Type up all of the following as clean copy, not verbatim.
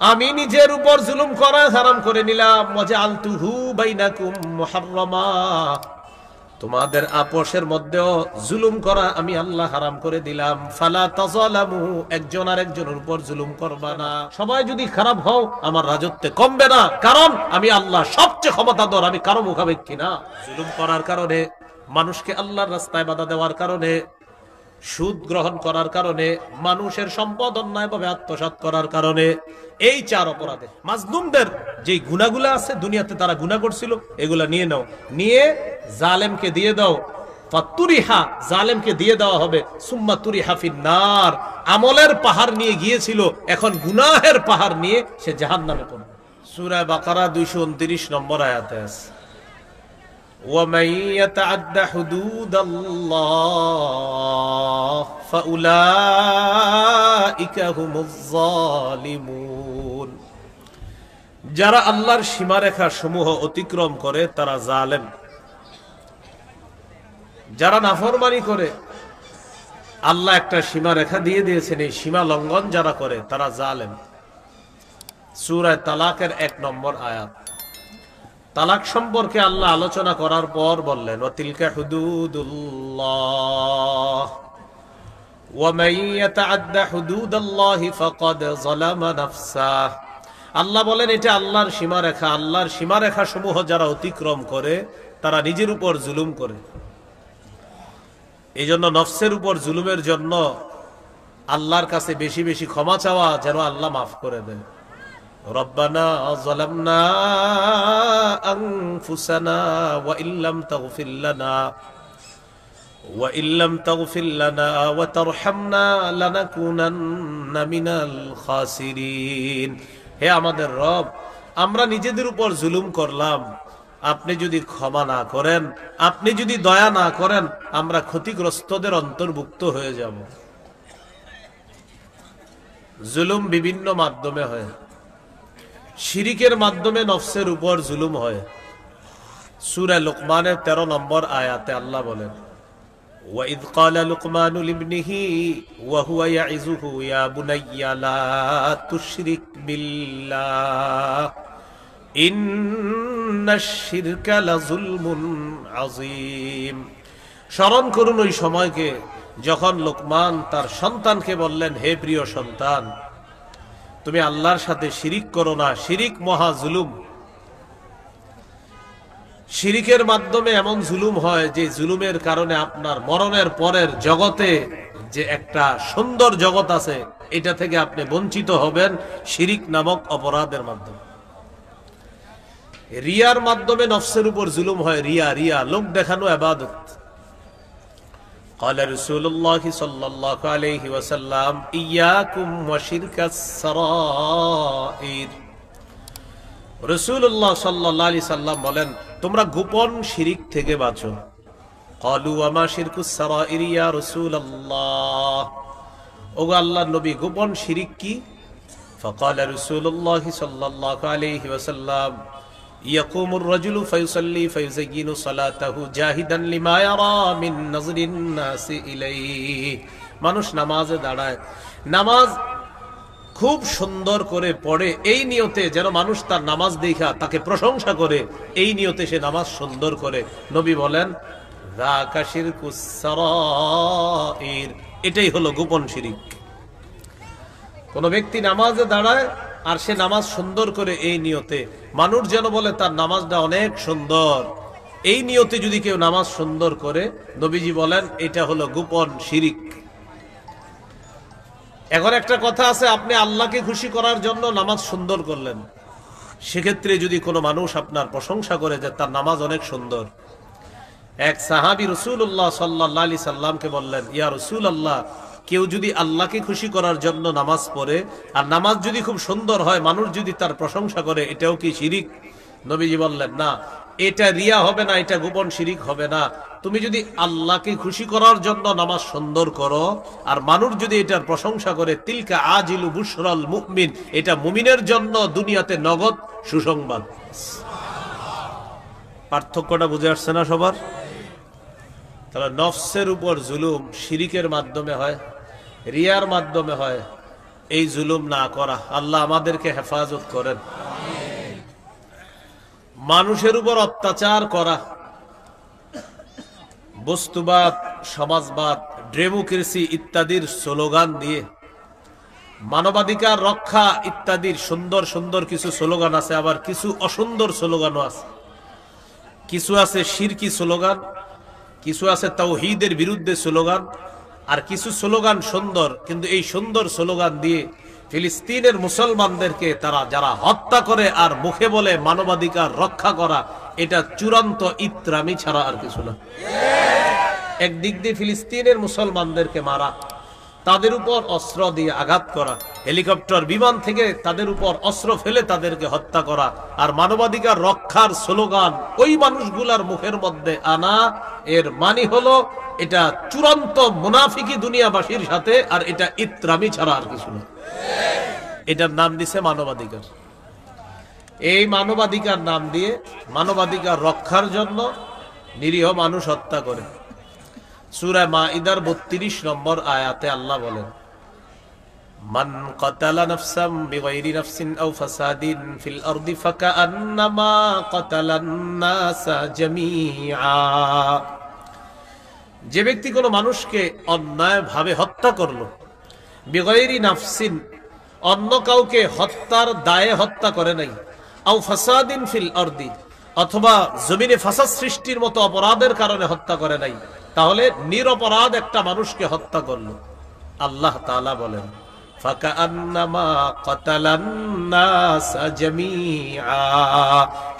আমি নিজের উপর জুলুম করা হারাম করে নিলাম। ওয়াজআলতুহু বাইনাকুম মুহাররামা, তোমাদের আপোষের মধ্যেও জুলুম করা আমি আল্লাহ হারাম করে দিলাম। ফালা তাযালামু, একজন আর একজনের উপর জুলুম করবা না। সবাই যদি খারাপ হও আমার রাজত্বে কমবে না, কারণ আমি আল্লাহ সবচেয়ে ক্ষমতাধর, আমি কারো মুখাপেক্ষী না। জুলুম করার কারণে, মানুষকে আল্লাহর রাস্তায় বাধা দেওয়ার কারণে, সুদ গ্রহণ করার কারণে, মানুষের সম্পদ অন্যায়ভাবে আত্মসাৎ করার কারণে, এই চার অপরাধে মাজলুমদের যে গুনাহগুলো আছে দুনিয়াতে তারা গুনাহ করছিল, এগুলা নিয়ে নাও, নিয়ে জালেমকে দিয়ে দাও। ফাতুরিহা, জালেমকে দিয়ে দেওয়া হবে। সুম্মা তুরিহা ফিন্নার, আমলের পাহাড় নিয়ে গিয়েছিল, এখন গুনাহের পাহাড় নিয়ে সে জাহান্নামে পড়বে। সূরা বাকারা 229 নম্বর আয়াতে আছে, وَمَن يَتَعَدَّ حُدُودَ اللَّهِ فَأُولَئِكَ هُمُ الظَّالِمُونَ, যারা আল্লাহর সীমারেখা সমূহ অতিক্রম করে তারা জালেম। যারা নাফরমানি করে, আল্লাহ একটা সীমারেখা দিয়ে দিয়েছেন, এই সীমা লঙ্ঘন যারা করে তারা জালেম। সূরা তালাকের 1 নম্বর আয়াত। তালাক সম্পর্কে আল্লাহ আলোচনা করার পর বললেন, ওয়াতিলকা হুদুদুল্লাহ ওয়া মান ইয়াতাআদ্দা হুদুদাল্লাহি ফাকাদ যালামা নাফসাহ। আল্লাহ বলেন এটা আল্লাহর সীমারেখা, আল্লাহর সীমারেখা সমূহ যারা অতিক্রম করে তারা নিজের উপর জুলুম করে। এই জন্য নফসের উপর জুলুমের জন্য আল্লাহর কাছে বেশি বেশি ক্ষমা চাওয়া, যেন আল্লাহ মাফ করে দেয়। রব্বানা যালামনা আনফুসানা ওয়া ইল্লাম তাগফির লানা ওয়া তারহামনা লানাকুনান্না মিনাল খাসিরিন। হে আমাদের রব, আমরা নিজেদের উপর জুলুম করলাম, আপনি যদি ক্ষমা না করেন, আপনি যদি দয়া না করেন, আমরা ক্ষতিগ্রস্তদের অন্তর্ভুক্ত হয়ে যাব। জুলুম বিভিন্ন মাধ্যমে হয়। শিরিকের মাধ্যমে নফসের উপর জুলুম হয়। সূরা লুকমানের 13 নম্বর আয়াতে আল্লাহ বলেন, ওয়াইদ ক্বালা লুকমানু লিবনিহি ওয়া হুয়া ইয়াইযুহু ইয়া বুনাইয়া লা তুশরিক বিল্লাহ ইন্নাশ শিরকা লাযুলমুন আযীম। স্মরণ করুন ওই সময়কে যখন লোকমান তার সন্তানকে বললেন, হে প্রিয় সন্তান, তুমি আল্লাহর সাথে শিরিক করো না, শিরিক মহা জুলুম। শিরিকের মাধ্যমে এমন জুলুম হয় যে জুলুমের কারণে আপনার মরণের পরের জগতে যে একটা সুন্দর জগৎ আছে, এটা থেকে আপনি বঞ্চিত হবেন শিরিক নামক অপরাধের মাধ্যমে। রিয়ার মাধ্যমে নফসের উপর জুলুম হয়। রিয়া লোক দেখানো ইবাদত। قال رسول الله صلى الله عليه وسلم إياكم وشرك السرائر। রাসূলুল্লাহ সাল্লাল্লাহু আলাইহি সাল্লাম বলেন, তোমরা গোপন শিরিক থেকে বাঁচো। قالوا وما شرك السرائر يا رسول الله। ওগো আল্লাহর নবী, গোপন শিরিক কি? فقال رسول الله صلى الله عليه وسلم يقوم الرجل فيصلي فيزين صلاته جاهدا لما يرى من نظر الناس إليه। মানুষ নামাজে দাঁড়ায়, নামাজ খুব সুন্দর করে পড়ে এই নিয়তে যেন মানুষ তার নামাজ দেখা তাকে প্রশংসা করে, এই নিয়তে সে নামাজ সুন্দর করে। নবী বলেন, যাকা শিরকুস সারাইর, এটাই হলো গোপন শিরিক। কোন ব্যক্তি নামাজে দাঁড়ায় আর সে নামাজ সুন্দর করে এই নিয়তে মানুষ যেন বলে তার নামাজটা অনেক সুন্দর, এই নিয়তে যদি কেউ নামাজ সুন্দর করে, নবীজি বলেন এটা হলো গোপন শিরিক। এখন একটা কথা আছে, আপনি আল্লাহকে খুশি করার জন্য নামাজ সুন্দর করলেন, সেক্ষেত্রে যদি কোনো মানুষ আপনার প্রশংসা করে যে তার নামাজ অনেক সুন্দর। এক সাহাবী রাসূলুল্লাহ সাল্লাল্লাহু আলাইহি সাল্লামকে বললেন, ইয়া রাসূলুল্লাহ, কেউ যদি আল্লাহকে খুশি করার জন্য নামাজ পড়ে আর নামাজ যদি খুব সুন্দর হয়, মানুষ যদি তার প্রশংসা করে, এটাও কি শিরিক? নবীজি বললেন, না, এটা রিয়া হবে না, এটা গোপন শিরিক হবে না। তুমি যদি আল্লাহকে খুশি করার জন্য নামাজ সুন্দর করো আর মানুষ যদি এটার প্রশংসা করে, তিলকা আজিলু বুশরাল মুমিন, এটা মুমিনের জন্য দুনিয়াতে নগদ সুসংবাদ। পার্থক্যটা বুঝে আসছে না সবার? তাহলে নফসের উপর জুলুম শিরিকের মাধ্যমে হয়, রিয়ার মাধ্যমে হয়, এই জুলুম না করা। আল্লাহ আমাদেরকে হেফাজত করেন। মানুষের উপর অত্যাচার করা, বস্তুবাদ, সমাজবাদ, ডেমোক্রেসি ইত্যাদির স্লোগান দিয়ে, মানবাধিকার রক্ষা ইত্যাদির সুন্দর সুন্দর কিছু স্লোগান আছে, আবার কিছু অসুন্দর স্লোগানও আছে। কিছু আছে শিরকি স্লোগান, কিছু আছে তাওহীদের বিরুদ্ধে স্লোগান, আর কিছু স্লোগান সুন্দর, কিন্তু এই সুন্দর স্লোগান দিয়ে ফিলিস্তিনের মুসলমানদেরকে তারা যারা হত্যা করে আর মুখে বলে মানবাধিকার রক্ষা করা, এটা চূড়ান্ত ইত্রামি ছাড়া আর কিছু না। একদিক দিয়ে ফিলিস্তিনের মুসলমানদেরকে মারা, তাদের উপর অস্ত্র দিয়ে আঘাত করা, হেলিকপ্টার বিমান থেকে তাদের উপর অস্ত্র ফেলে তাদেরকে হত্যা করা, আর মানবাধিকার রক্ষার স্লোগান ওই মানুষগুলার মুখের মধ্যে আনা, এর মানে হলো এটা চূড়ান্ত মুনাফিকি দুনিয়াবাসীর সাথে, আর এটা ইত্রামি ছাড়া আর কিছু না। এটার নাম দিছে মানবাধিকার। এই মানবাধিকার নাম দিয়ে মানবাধিকার রক্ষার জন্য নিরীহ মানুষ হত্যা করে। সূরা মাইদার ৩২ নম্বর আয়াতে আল্লাহ বলেন, মান কাতালা নাফসাম বিগাইরি নাফসিন আও ফাসাদিন ফিল আরদি ফাকান্নামা কাতালান নাসা জামিআ। যে ব্যক্তি কোনো মানুষকে অন্যায়ভাবে হত্যা করলো, বিগাইরি নাফসিন, অন্য কাউকে হত্যার দায়ে হত্যা করে নাই, আও ফাসাদিন ফিল আরদি, অথবা জমিনে ফাসাদ সৃষ্টির মতো অপরাধের কারণে হত্যা করে নাই, তাহলে নিরপরাধ একটা মানুষকে হত্যা করলো। আল্লাহ তাআলা বলেন, ফাকান্নামা কাতালান নাসা জামিআ,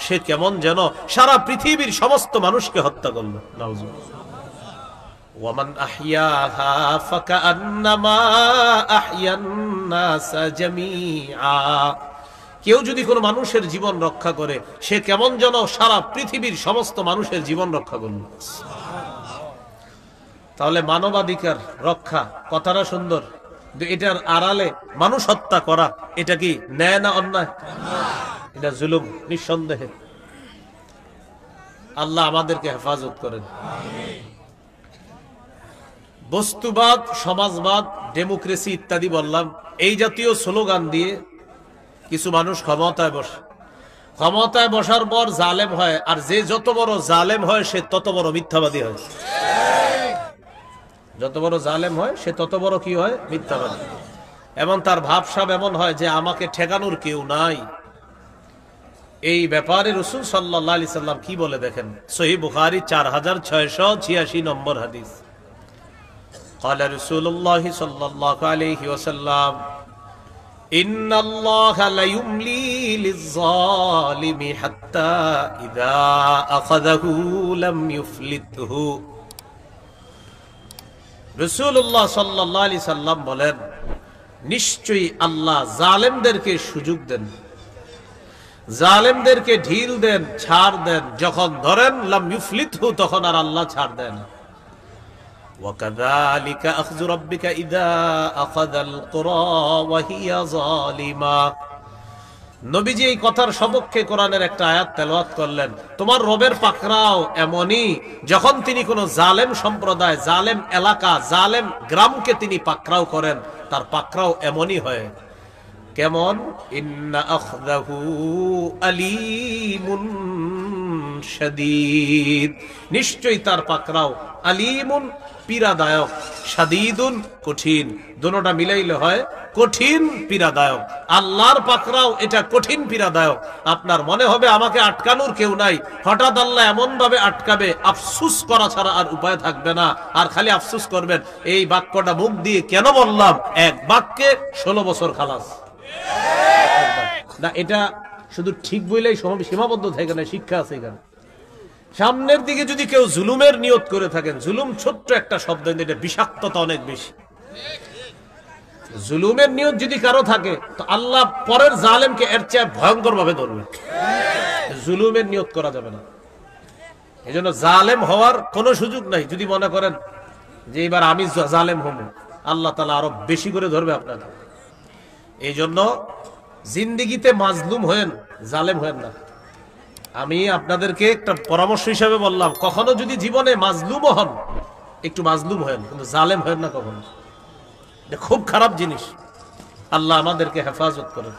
সে কেমন যেন সারা পৃথিবীর সমস্ত মানুষকে হত্যা করলো। নাউযুবিল্লাহ। ওয়ামান আহইয়াহা ফাকান্নামা আহইয়ান নাসা জামিআ, কেউ যদি কোনো মানুষের জীবন রক্ষা করে, সে কেমন যেন সারা পৃথিবীর সমস্ত মানুষের জীবন রক্ষা করলো। তাহলে মানবাধিকার রক্ষা কথাটা সুন্দর, কিন্তু এটার আড়ালে মানুষ হত্যা করা, এটা কি ন্যায় না অন্যায়? এটা জুলুম নিঃসন্দেহে। আল্লাহ আমাদেরকে হেফাজত করেন। বস্তুবাদ, সমাজবাদ, ডেমোক্রেসি ইত্যাদি বললাম, এই জাতীয় স্লোগান দিয়ে কিছু মানুষ ক্ষমতায় বসে। ক্ষমতায় বসার পর জালেম হয়, আর যে যত বড় জালেম হয় সে তত বড় মিথ্যাবাদী হয়। যত বড় জালেম হয় সে তত বড় কি হয়? মিথ্যাবাদী। এবং তার ভাবসাব এমন হয় যে আমাকে ঠেকানোর কেউ নাই। এই ব্যাপারে রাসূল সাল্লাল্লাহু আলাইহি সাল্লাম কি বলে দেখেন, সহিহ বুখারী 4686 নম্বর হাদিস। قال رسول الله صلى الله عليه وسلم إن الله لا يملي للظالم حتى إذا أخذه لم يفلته। রাসূলুল্লাহ সাল্লাল্লাহু আলাইহি সাল্লাম বলেন, নিশ্চয়ই আল্লাহ জালেমদেরকে সুযোগ দেন, জালেমদেরকে ঢিল দেন, ছাড় দেন, যখন ধরেন লাম ইউফলিতহু, তখন আর আল্লাহ ছাড় দেন। وكذلك أخذ ربك إذا أخذ القرى وهي ظالمة। নবীজি এই কথার সপক্ষে কোরআনের একটা আয়াত তেলাওয়াত করলেন, তোমার রবের পাকড়াও এমনই, যখন তিনি কোন জালেম সম্প্রদায়, জালেম এলাকা, জালেম গ্রামকে তিনি পাকড়াও করেন, তার পাকড়াও এমনই হয়। কেমন? ইন্না আখযাহু আলীমুন শাদীদ, নিশ্চয়ই তার পাকড়াও আলীমুন পীড়াদায়ক, শাদীদুন কঠিন। দুটোটা মিলাইলে হয় কঠিন পীড়াদায়ক। আল্লাহর পাকড়াও এটা কঠিন পীড়াদায়ক। আপনার মনে হবে আমাকে আটকানোর কেউ নাই, হঠাৎ আল্লাহ এমন ভাবে আটকাবে, আফসুস করা ছাড়া আর উপায় থাকবে না। আর খালি আফসুস করবেন, এই বাক্যটা মুখ দিয়ে কেন বললাম, এক বাক্যে 16 বছর খালাস না। এটা শুধু ঠিক বইলেই সীমাবদ্ধ থাকে না, শিক্ষা আছে এখানে। সামনের দিকে যদি কেউ জুলুমের নিয়ত করে থাকেন, জুলুম ছোট্ট একটা শব্দ, এটা বিষাক্ততা অনেক বেশি। জুলুমের নিয়ত যদি কারো থাকে, তো আল্লাহ পরের জালেমকে এর চেয়ে ভয়ঙ্কর ভাবে ধরবে। জুলুমের নিয়ত করা যাবে না। এই জন্য জালেম হওয়ার কোনো সুযোগ নাই। যদি মনে করেন যে এবার আমি জালেম হব, আল্লাহ তাআলা আরো বেশি করে ধরবে আপনাকে। এই জন্য জিন্দেগিতে মাজলুম হয়েন, জালেম হয়েন না। আমি আপনাদেরকে একটা পরামর্শ হিসাবে বললাম, কখনো যদি জীবনে মাজলুমও হন, একটু মাজলুম হয়েন, কিন্তু জালেম হয়েন না কখনো। এটা খুব খারাপ জিনিস। আল্লাহ আমাদেরকে হেফাজত করেন।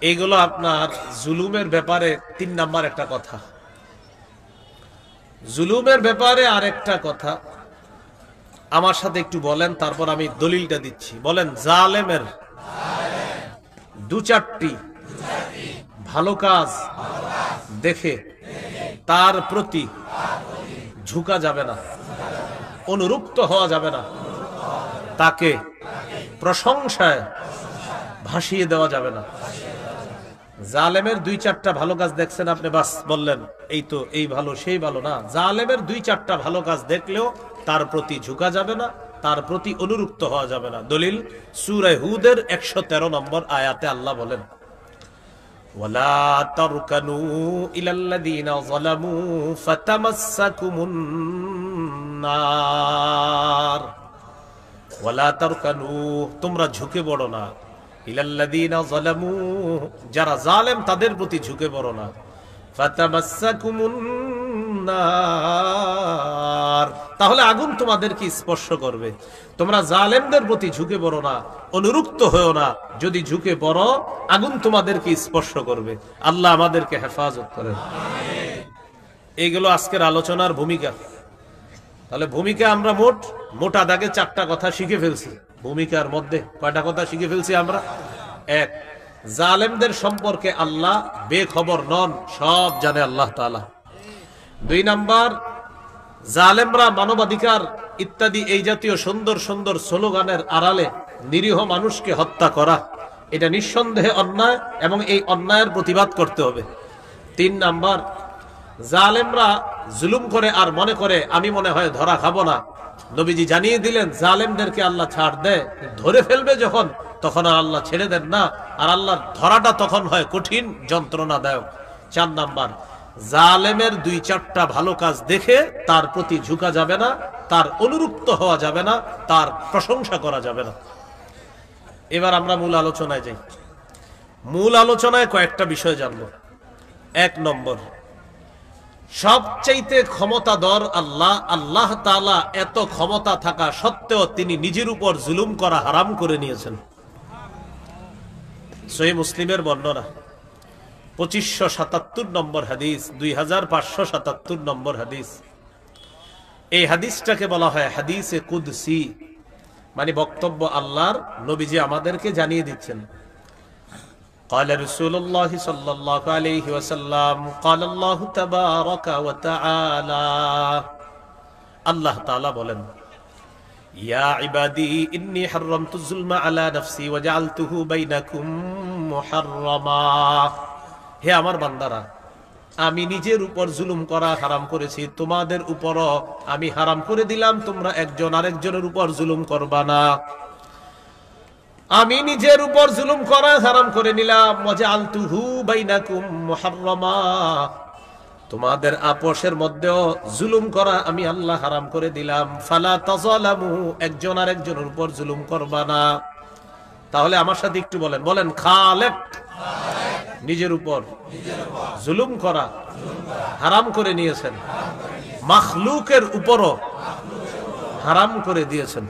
এইগুলো আপনার জুলুমের ব্যাপারে 3 নাম্বার একটা কথা। জুলুমের ব্যাপারে আরেকটা কথা আমার সাথে একটু বলেন, তারপর আমি দলিলটা দিচ্ছি। বলেন, জালেমের 2-4টি ভালো কাজ দেখে তার প্রতি ঝুঁকা যাবে না, অনুরুক্ত হওয়া যাবে না, তাকে প্রশংসায় ভাসিয়ে দেওয়া যাবে না। জালেমের 2-4টা ভালো কাজ দেখছেন আপনি, বাস বললেন এই তো এই ভালো সেই ভালো না। জালেমের 2-4টা ভালো কাজ দেখলেও তার প্রতি ঝুঁকা যাবে না, তার প্রতি অনুরুক্ত হওয়া যাবে না। দলিল সূরা হুদের 113 নম্বর আয়াতে আল্লাহ বলেন, ওয়ালা তারকানু ইলাল্লাযীনা যালামু ফাতামাসসাকুমুন নার। ওয়ালা তারকানু, তোমরা ঝুঁকে পড়ো না, ইলাল্লাযীনা যালামু, যারা জালেম তাদের প্রতি ঝুঁকে পড়ো না, ফাতামাসসাকুমুন নার, তাহলে আগুন তোমাদেরকে স্পর্শ করবে। তোমরা জালেমদের প্রতি ঝুঁকে পড়ো না, অনুরুক্ত হও না, যদি ঝুঁকে পড়ো আগুন তোমাদেরকে স্পর্শ করবে। আল্লাহ আমাদেরকে হেফাজত করেন। এইগুলো আজকের আলোচনার ভূমিকা। তাহলে ভূমিকা আমরা মোটা দাগে 4টা কথা শিখে ফেলছি। ভূমিকার মধ্যে কয়টা কথা শিখে ফেলছি আমরা? 1, জালেমদের সম্পর্কে আল্লাহ বেখবর নন, সব জানে আল্লাহ তাআলা। 2 নাম্বার, জালেমরা মানবাধিকার ইত্যাদি এই জাতীয় সুন্দর সুন্দর স্লোগানের আড়ালে নিরীহ মানুষকে হত্যা করা, এটা নিঃসন্দেহে অন্যায় এবং এই অন্যায়ের প্রতিবাদ করতে হবে। 3 নাম্বার, জালেমরা জুলুম করে আর মনে করে আমি মনে হয় ধরা খাবো না। নবীজি জানিয়ে দিলেন জালেমদেরকে আল্লাহ ছাড় দেয়, ধরে ফেলবে যখন তখন আর আল্লাহ ছেড়ে দেন না, আর আল্লাহর ধরাটা তখন হয় কঠিন যন্ত্রণাদায়ক। 4 নাম্বার, জালেমের 2-4টা ভালো কাজ দেখে তার প্রতি ঝুঁকা যাবে না, তার অনুরুক্ত হওয়া যাবে না, তার প্রশংসা করা যাবে না। এবার আমরা মূল আলোচনায় যাই। মূল আলোচনায় কয়েকটা বিষয় জানব। 1 নম্বর, সবচাইতে ক্ষমতাধর আল্লাহ, আল্লাহ তাআলা এত ক্ষমতা থাকা সত্ত্বেও তিনি নিজের উপর জুলুম করা হারাম করে নিয়েছেন। সহিহ মুসলিমের বর্ণনা 2577 নম্বর হাদিস, 2577 নম্বর হাদিস। এই হাদিসটাকে বলা হয় হাদিসে কুদসি, মানে বক্তব্য আল্লাহর, নবীজি আমাদেরকে জানিয়ে দিচ্ছেন। قال رسول الله صلى الله عليه وسلم قال الله تبارك وتعالى, আল্লাহ তাআলা বলেন, ইয়া ইবাদি ইন্নী হারামতু যুলমা আলা নাফসি ওয়া জাআলতুহু বাইনাকুম মুহাররামা। হে আমার বান্দারা, আমি নিজের উপর জুলুম করা হারাম করেছি, তোমাদের উপরও আমি হারাম করে দিলাম, তোমরা একজন আরেকজনের উপর জুলুম করবা না। আমি নিজের উপর জুলুম করা হারাম করে নিলাম। ওয়াজআলতুহু বাইনাকুম মুহাররামা, তোমাদের আপোষের মধ্যেও জুলুম করা আমি আল্লাহ হারাম করে দিলাম। ফালা তাযালামু, একজন আরেকজনের উপর জুলুম করবা না। তাহলে আমার সাথে একটু বলেন খালেক, নিজের উপর জুলুম করা হারাম করে নিয়েছেন, মাখলুকের উপরও হারাম করে দিয়েছেন।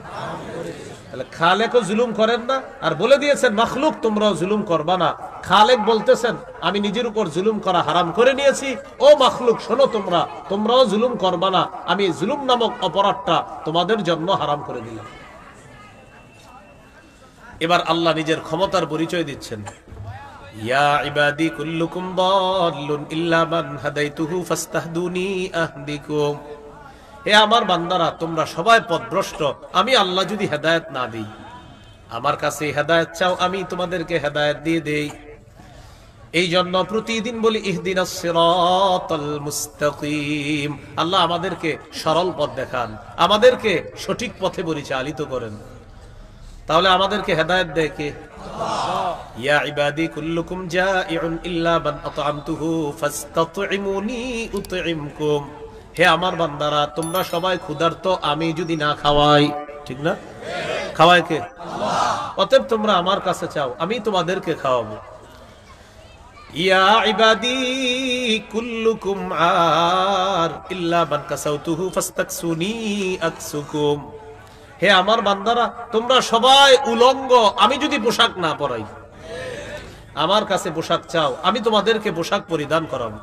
খালেকও জুলুম করেন না, আর বলে দিয়েছেন মাখলুক তোমরাও জুলুম করবা না। খালেক বলতেছেন আমি নিজের উপর জুলুম করা হারাম করে নিয়েছি, ও মাখলুক শোনো, তোমরাও জুলুম করবা না, আমি জুলুম নামক অপরাধটা তোমাদের জন্য হারাম করে দিলাম। এবার আল্লাহ নিজের ক্ষমতার পরিচয় দিচ্ছেন। ইয়া ইবাদি কুল্লুকুম দাল্লুন ইল্লা মান হাদাইতুহু ফাস্তাহদুনি আহদিকুম। হে আমার বান্দারা, তোমরা সবাই পথভ্রষ্ট, আমি আল্লাহ যদি হেদায়েত না দিই, আমার কাছে হেদায়েত চাও, আমি তোমাদেরকে হেদায়েত দিয়ে দেই। এই জন্য প্রতিদিন বলি ইহদিনাস সিরাতাল মুস্তাকিম, আল্লাহ আমাদেরকে সরল পথ দেখান, আমাদেরকে সঠিক পথে পরিচালিত করেন। তাহলে আমাদেরকে হেদায়েত দেয় কে? আল্লাহ। ইয়া ইবাদি কুল্লুকুম জাইউন ইল্লা মান আতআমতুহু ফাস্তাতইমুনি উতইমকুম। হে আমার বান্দারা, তোমরা সবাই ক্ষুধার্ত, আমি যদি না খাওয়াই, ঠিক না? খাওয়ায় কে? আল্লাহ। অতএব তোমরা আমার কাছে চাও, আমি তোমাদেরকে খাওয়াবো। ইয়া ইবাদি কুল্লুকুম আর ইল্লা মান কাসাউতুহু ফাস্তাকসুনি আকসুকুম। হে আমার বান্দারা, তোমরা সবাই উলঙ্গ, আমি যদি পোশাক না পরাই, আমার কাছে পোশাক চাও, আমি তোমাদেরকে পোশাক পরিধান করাবো।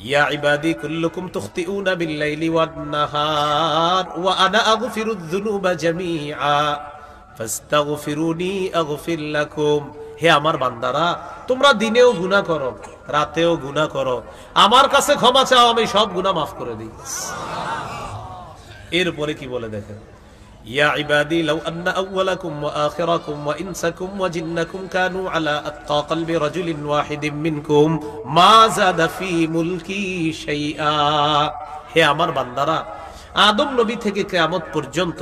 ইয়া ইবাদি কুল্লুকুম তুখতিউনা বিল-লাইলি ওয়ান-নাহার ওয়া আনা আগফিরুয যুনুবা জামিআ ফাস্তাগফিরুনি আগফির লাকুম। হে আমার বান্দারা, তোমরা দিনেও গুনাহ করো, রাতেও গুনাহ করো, আমার কাছে ক্ষমা চাও, আমি সব গুনাহ মাফ করে দিই। এরপরে কি বলে দেখেন, ইয়া ইবাদি লাউ আন্না আউওয়ালাকুম ওয়া আখিরাকুম ওয়া ইনসাকুম ওয়া জিন্নাকুম কানু আলা আতকা কলবি রাজুলিন ওয়াহিদিন মিনকুম মা যাদা ফি মুলকি শাইআ। হে আমার বান্দারা, আদম নবী থেকে কিয়ামত পর্যন্ত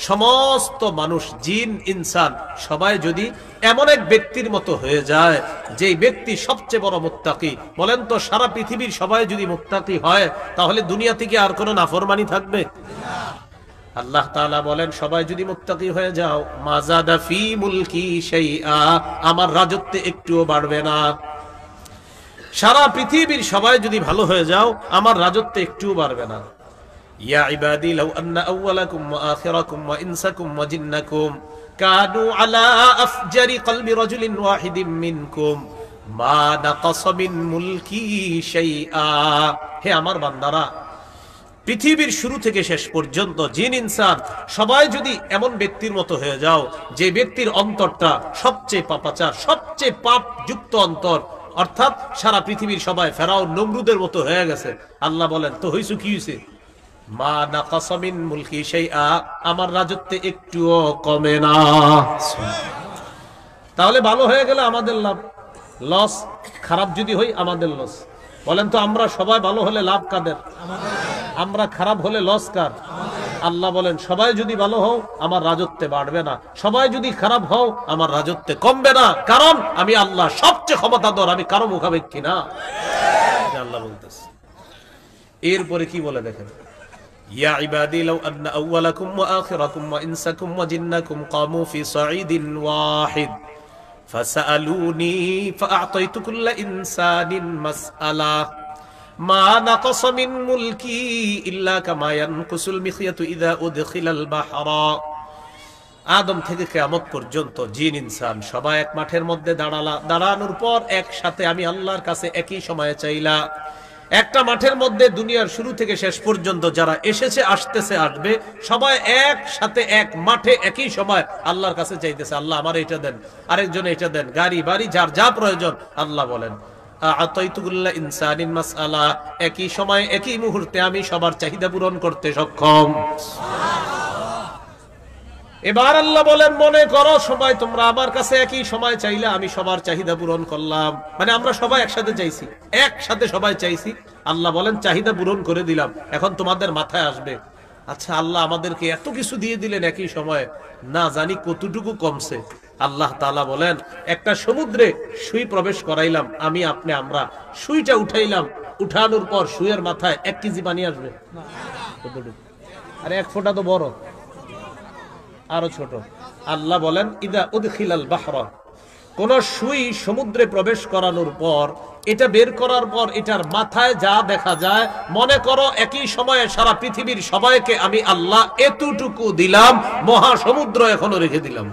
সমস্ত মানুষ, জিন, ইনসান সবাই যদি এমন এক ব্যক্তির মতো হয়ে যায়, যেই ব্যক্তি সবচেয়ে বড় মুত্তাকি, বলেন তো সারা পৃথিবীর সবাই যদি মুত্তাকি হয়, তাহলে দুনিয়া থেকে আর কোনো নাফরমানি থাকবে? আল্লাহ তাআলা বলেন, সবাই যদি মুত্তাকি হয়ে যাও, মাযাদা ফি মুলকি শাইআ, আমার রাজত্বে একটুও বাড়বে না। সারা পৃথিবীর সবাই যদি ভালো হয়ে যাও, আমার রাজত্বে একটুও বাড়বে না। ইয়া ইবাদি লাউ আন্না আউওয়ালাকুম ওয়া আখিরাকুম ওয়া ইনসাকুম ওয়া জিন্নাকুম কানু আলা আফজারি কলবি রাজুলিন ওয়াহিদিন মিনকুম মা নাকাসা মিন মুলকি শাইআ। হে আমার বান্দারা, পৃথিবীর শুরু থেকে শেষ পর্যন্ত জিন ইনসান সবাই যদি এমন ব্যক্তির মতো হয়ে যাও, যে ব্যক্তির অন্তরটা সবচেয়ে পাপাচার, সবচেয়ে পাপ যুক্ত অন্তর, অর্থাৎ সারা পৃথিবীর সবাই ফেরাউন নমরুদের মতো হয়ে গেছে, আল্লাহ বলেন তো হইছে কি হইছে, মা নাকাসা মিন মুলকি শাইআ, আমার রাজত্বে একটুও কমে না। তাহলে ভালো হয়ে গেলে আমাদের লাভ, লস, খারাপ যদি হই আমাদের লস। বলেন তো আমরা সবাই ভালো হলে লাভ কাদের? আমরা খারাপ হলে লস কার? আল্লাহ বলেন, সবাই যদি ভালো হও আমার রাজত্বে বাড়বে না, সবাই যদি খারাপ হও আমার রাজত্বে কমবে না, কারণ আমি আল্লাহ সবচেয়ে ক্ষমতাধর, আমি কারো মুখাপেক্ষী না। আল্লাহ বলতেছে। এরপরে কি বলে দেখেন, ইয়া ইবাদি লাউ আন্না আউওয়ালাকুম ওয়া আখিরাকুম ওয়া ইনসাকুম ওয়া জিন্নাকুম কামু ফি সাঈদিন ওয়াহিদ ফাসআলুনি ফাআতাইতু কুল্লা ইনসানিন মাসআলা মা নাকাসা মিন মুলকি ইল্লা কামা ইয়ানকুসুল মিখয়াতু ইযা উদখিলাল বাহরা। আদম থেকে কিয়ামত পর্যন্ত জিন ইনসান সবাই এক মাঠের মধ্যে দাঁড়ানোর পর একসাথে আমি আল্লাহর কাছে একই সময়ে চাইলা। একটা মাঠের মধ্যে দুনিয়ার শুরু থেকে শেষ পর্যন্ত যারা এসেছে, আসতেছে, আসবে, সবাই একসাথে এক মাঠে একই সময় আল্লাহর কাছে চাইতেছে, আল্লাহ আমার এটা দেন, আরেকজন এটা দেন, গাড়ি বাড়ি যার যা প্রয়োজন। আল্লাহ বলেন, আতাইতু কুল্লা ইনসানিন মাসআলা, একই সময় একই মুহূর্তে আমি সবার চাহিদা পূরণ করতে সক্ষম। এবার আল্লাহ বলেন, মনে করো সবাই তোমরা আমার কাছে একই সময় চাইলে, আমি সবার চাহিদা পূরণ করলাম, মানে আমরা সবাই একসাথে চাইছি, একসাথে সবাই চাইছি। আল্লাহ বলেন, চাহিদা পূরণ করে দিলাম। এখন তোমাদের মাথায় আসবে, আচ্ছা আল্লাহ আমাদেরকে এত কিছু দিয়ে দিলেন একই সময়ে, না জানি কতটুকু কমছে। আল্লাহ তাআলা বলেন, একটা সমুদ্রে সুই প্রবেশ করাইলাম আমি, আপনি, আমরা, সুইটা উঠাইলাম, উঠানোর পর সুইয়ের মাথায় 1 কেজি পানি আসবে? কতটুকু? আরে 1 ফোঁটা তো বড়, আরো ছোট। আল্লাহ বলেন, ইদা উদখিলাল বাহরা, কোন সুই সমুদ্রে প্রবেশ করানোর পর, এটা বের করার পর এটার মাথায় যা দেখা যায়, মনে করো একই সময়ে সারা পৃথিবীর সবাইকে আমি আল্লাহ এতটুকু দিলাম, মহাসমুদ্র এখনো রেখে দিলাম।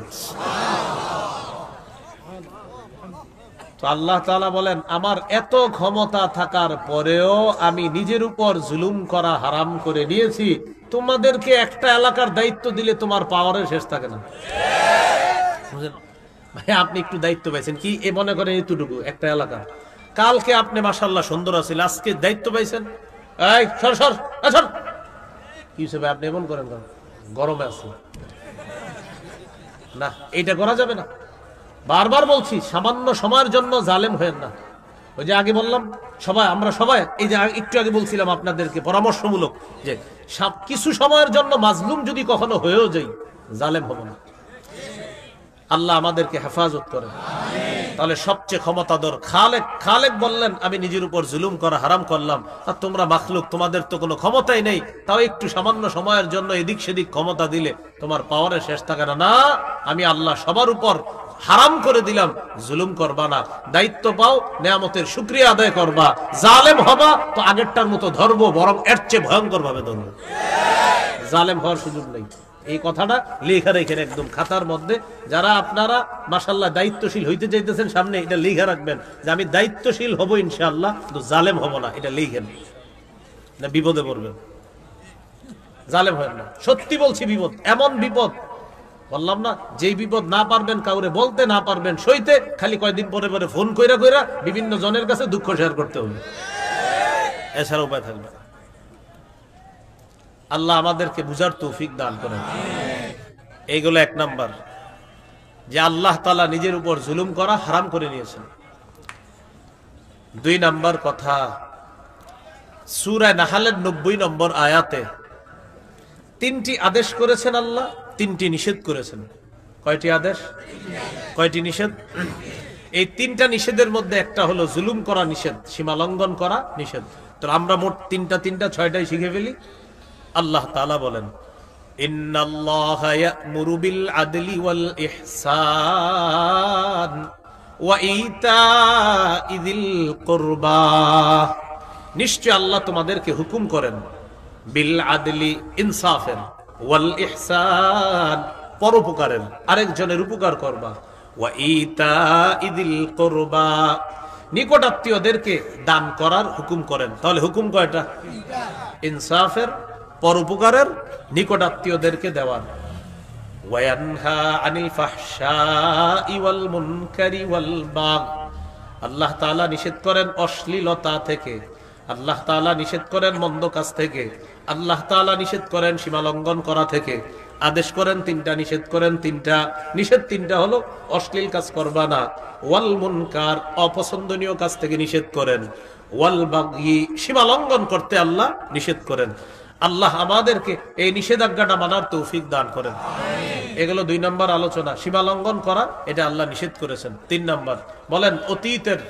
তো আল্লাহ তাআলা বলেন, আমার এত ক্ষমতা থাকার পরেও আমি নিজের উপর জুলুম করা হারাম করে নিয়েছি। তোমাদেরকে একটা এলাকার দায়িত্ব দিলে তোমার পাওয়ারের শেষ থাকে না। ভাই আপনি একটু দায়িত্ব পাইছেন কি, এ মনে করেন এতটুকু একটা এলাকা, কালকে আপনি মাশাআল্লাহ সুন্দর আছেন, আজকে দায়িত্ব পাইছেন, এই সর সর সর, কি হইছে ভাই আপনি এমন করেন কেন? গরমে আছে না, এটা করা যাবে না। বারবার বলছি, সামান্য সময়ের জন্য জালেম হয়েন না। ওই যে আগে বললাম, সবাই আমরা সবাই, এই যে একটু আগে বলছিলাম আপনাদেরকে পরামর্শমূলক, যে কিছু সময়ের জন্য মাজলুম যদি কখনো হয়েও যাই, জালেম হব না। আল্লাহ আমাদেরকে হেফাজত করেন। তাহলে সবচেয়ে ক্ষমতাধর খালেক বললেন, আমি নিজের উপর জুলুম করা হারাম করলাম, আর তোমরা মাখলুক, তোমাদের তো কোনো ক্ষমতাই নেই, তাও একটু সামান্য সময়ের জন্য এদিক সেদিক ক্ষমতা দিলে তোমার পাওয়ারের শেষ থাকে না। না, আমি আল্লাহ সবার উপর হারাম করে দিলাম, জুলুম করবা না, দায়িত্ব পাও, নেয়ামতের শুকরিয়া আদায় করবা। জালেম হবা তো আগেরটার মতো ধরবো, বরং এর চেয়ে ভয়ঙ্কর ভাবে ধরবো। জালেম হওয়ার সুযোগ নেই। এই কথাটা লেখা রেখেন একদম খাতার মধ্যে। যারা আপনারা মাশাআল্লাহ দায়িত্বশীল হইতে চাইতেছেন সামনে, এটা লেখা রাখবেন যে আমি দায়িত্বশীল হব ইনশাআল্লাহ, কিন্তু জালেম হব না। এটা লেখেন, না বিপদে পড়বেন। জালেম হয় না, সত্যি বলছি বিপদ, এমন বিপদ বললাম না, যেই বিপদ না পারবেন কাউরে বলতে, না পারবেন সইতে, খালি কয়দিন পরে পরে ফোন কইরা কইরা বিভিন্ন জনের কাছে দুঃখ শেয়ার করতে হবে, এছাড়া উপায় থাকবে না। আল্লাহ আমাদেরকে বুঝার তৌফিক দান করেন। এইগুলো এক নাম্বার, যে আল্লাহ তাআলা নিজের উপর জুলুম করা হারাম করে নিয়েছেন। 2 নাম্বার কথা, সূরা নাহলের 90 নম্বর আয়াতে 3টি আদেশ করেছেন আল্লাহ, 3টি নিষেধ করেছেন। কয়টি আদেশ, কয়টি নিষেধ? এই 3টা নিষেধের মধ্যে একটা হলো জুলুম করা নিষেধ, সীমা লঙ্ঘন করা নিষেধ। তো আমরা মোট 3টা 6টাই শিখে ফেলি। আল্লাহ তাআলা বলেন, ইন্নাল্লাহা ইয়া'মুরু বিল আদলি ওয়াল ইহসান ওয়া ইতাইযিল কুরবা। নিশ্চয় আল্লাহ তোমাদেরকে হুকুম করেন বিল আদলি, ইনসাফের, ওয়াল ইহসান, পরোপকারের, আরেকজনের উপকার করবা, ওয়া ইতাইযিল কুরবা, নিকট আত্মীয়দেরকে দান করার হুকুম করেন। তাহলে হুকুম কয়টা? ইনসাফের, পরোপকারের, নিকট আত্মীয়দেরকে দেওয়ার। ওয়ায়ানহা আনিল ফাহশাই ওয়াল মুনকারি ওয়াল বাগ, আল্লাহ তাআলা নিষেধ করেন অশ্লীলতা থেকে, আল্লাহ তাআলা নিষেধ করেন মন্দ কাজ থেকে, আল্লাহ তাআলা নিষেধ করেন সীমা লঙ্ঘন করা থেকে। আদেশ করেন 3টা, নিষেধ করেন 3টা। নিষেধ 3টা হলো অশ্লীল কাজ করবা না, ওয়াল মুনকার, অপছন্দনীয় কাজ থেকে নিষেধ করেন, ওয়াল বাগি, সীমা লঙ্ঘন করতে আল্লাহ নিষেধ করেন। আল্লাহ আমাদেরকে এই নিষেধাজ্ঞাটা মানার তৌফিক দান করেন। এগুলো 2 নম্বর আলোচনা। সীমা লঙ্ঘন করা, এটা আল্লাহ নিষেধ করেছেন। 3 নম্বর বলেন, অতীতের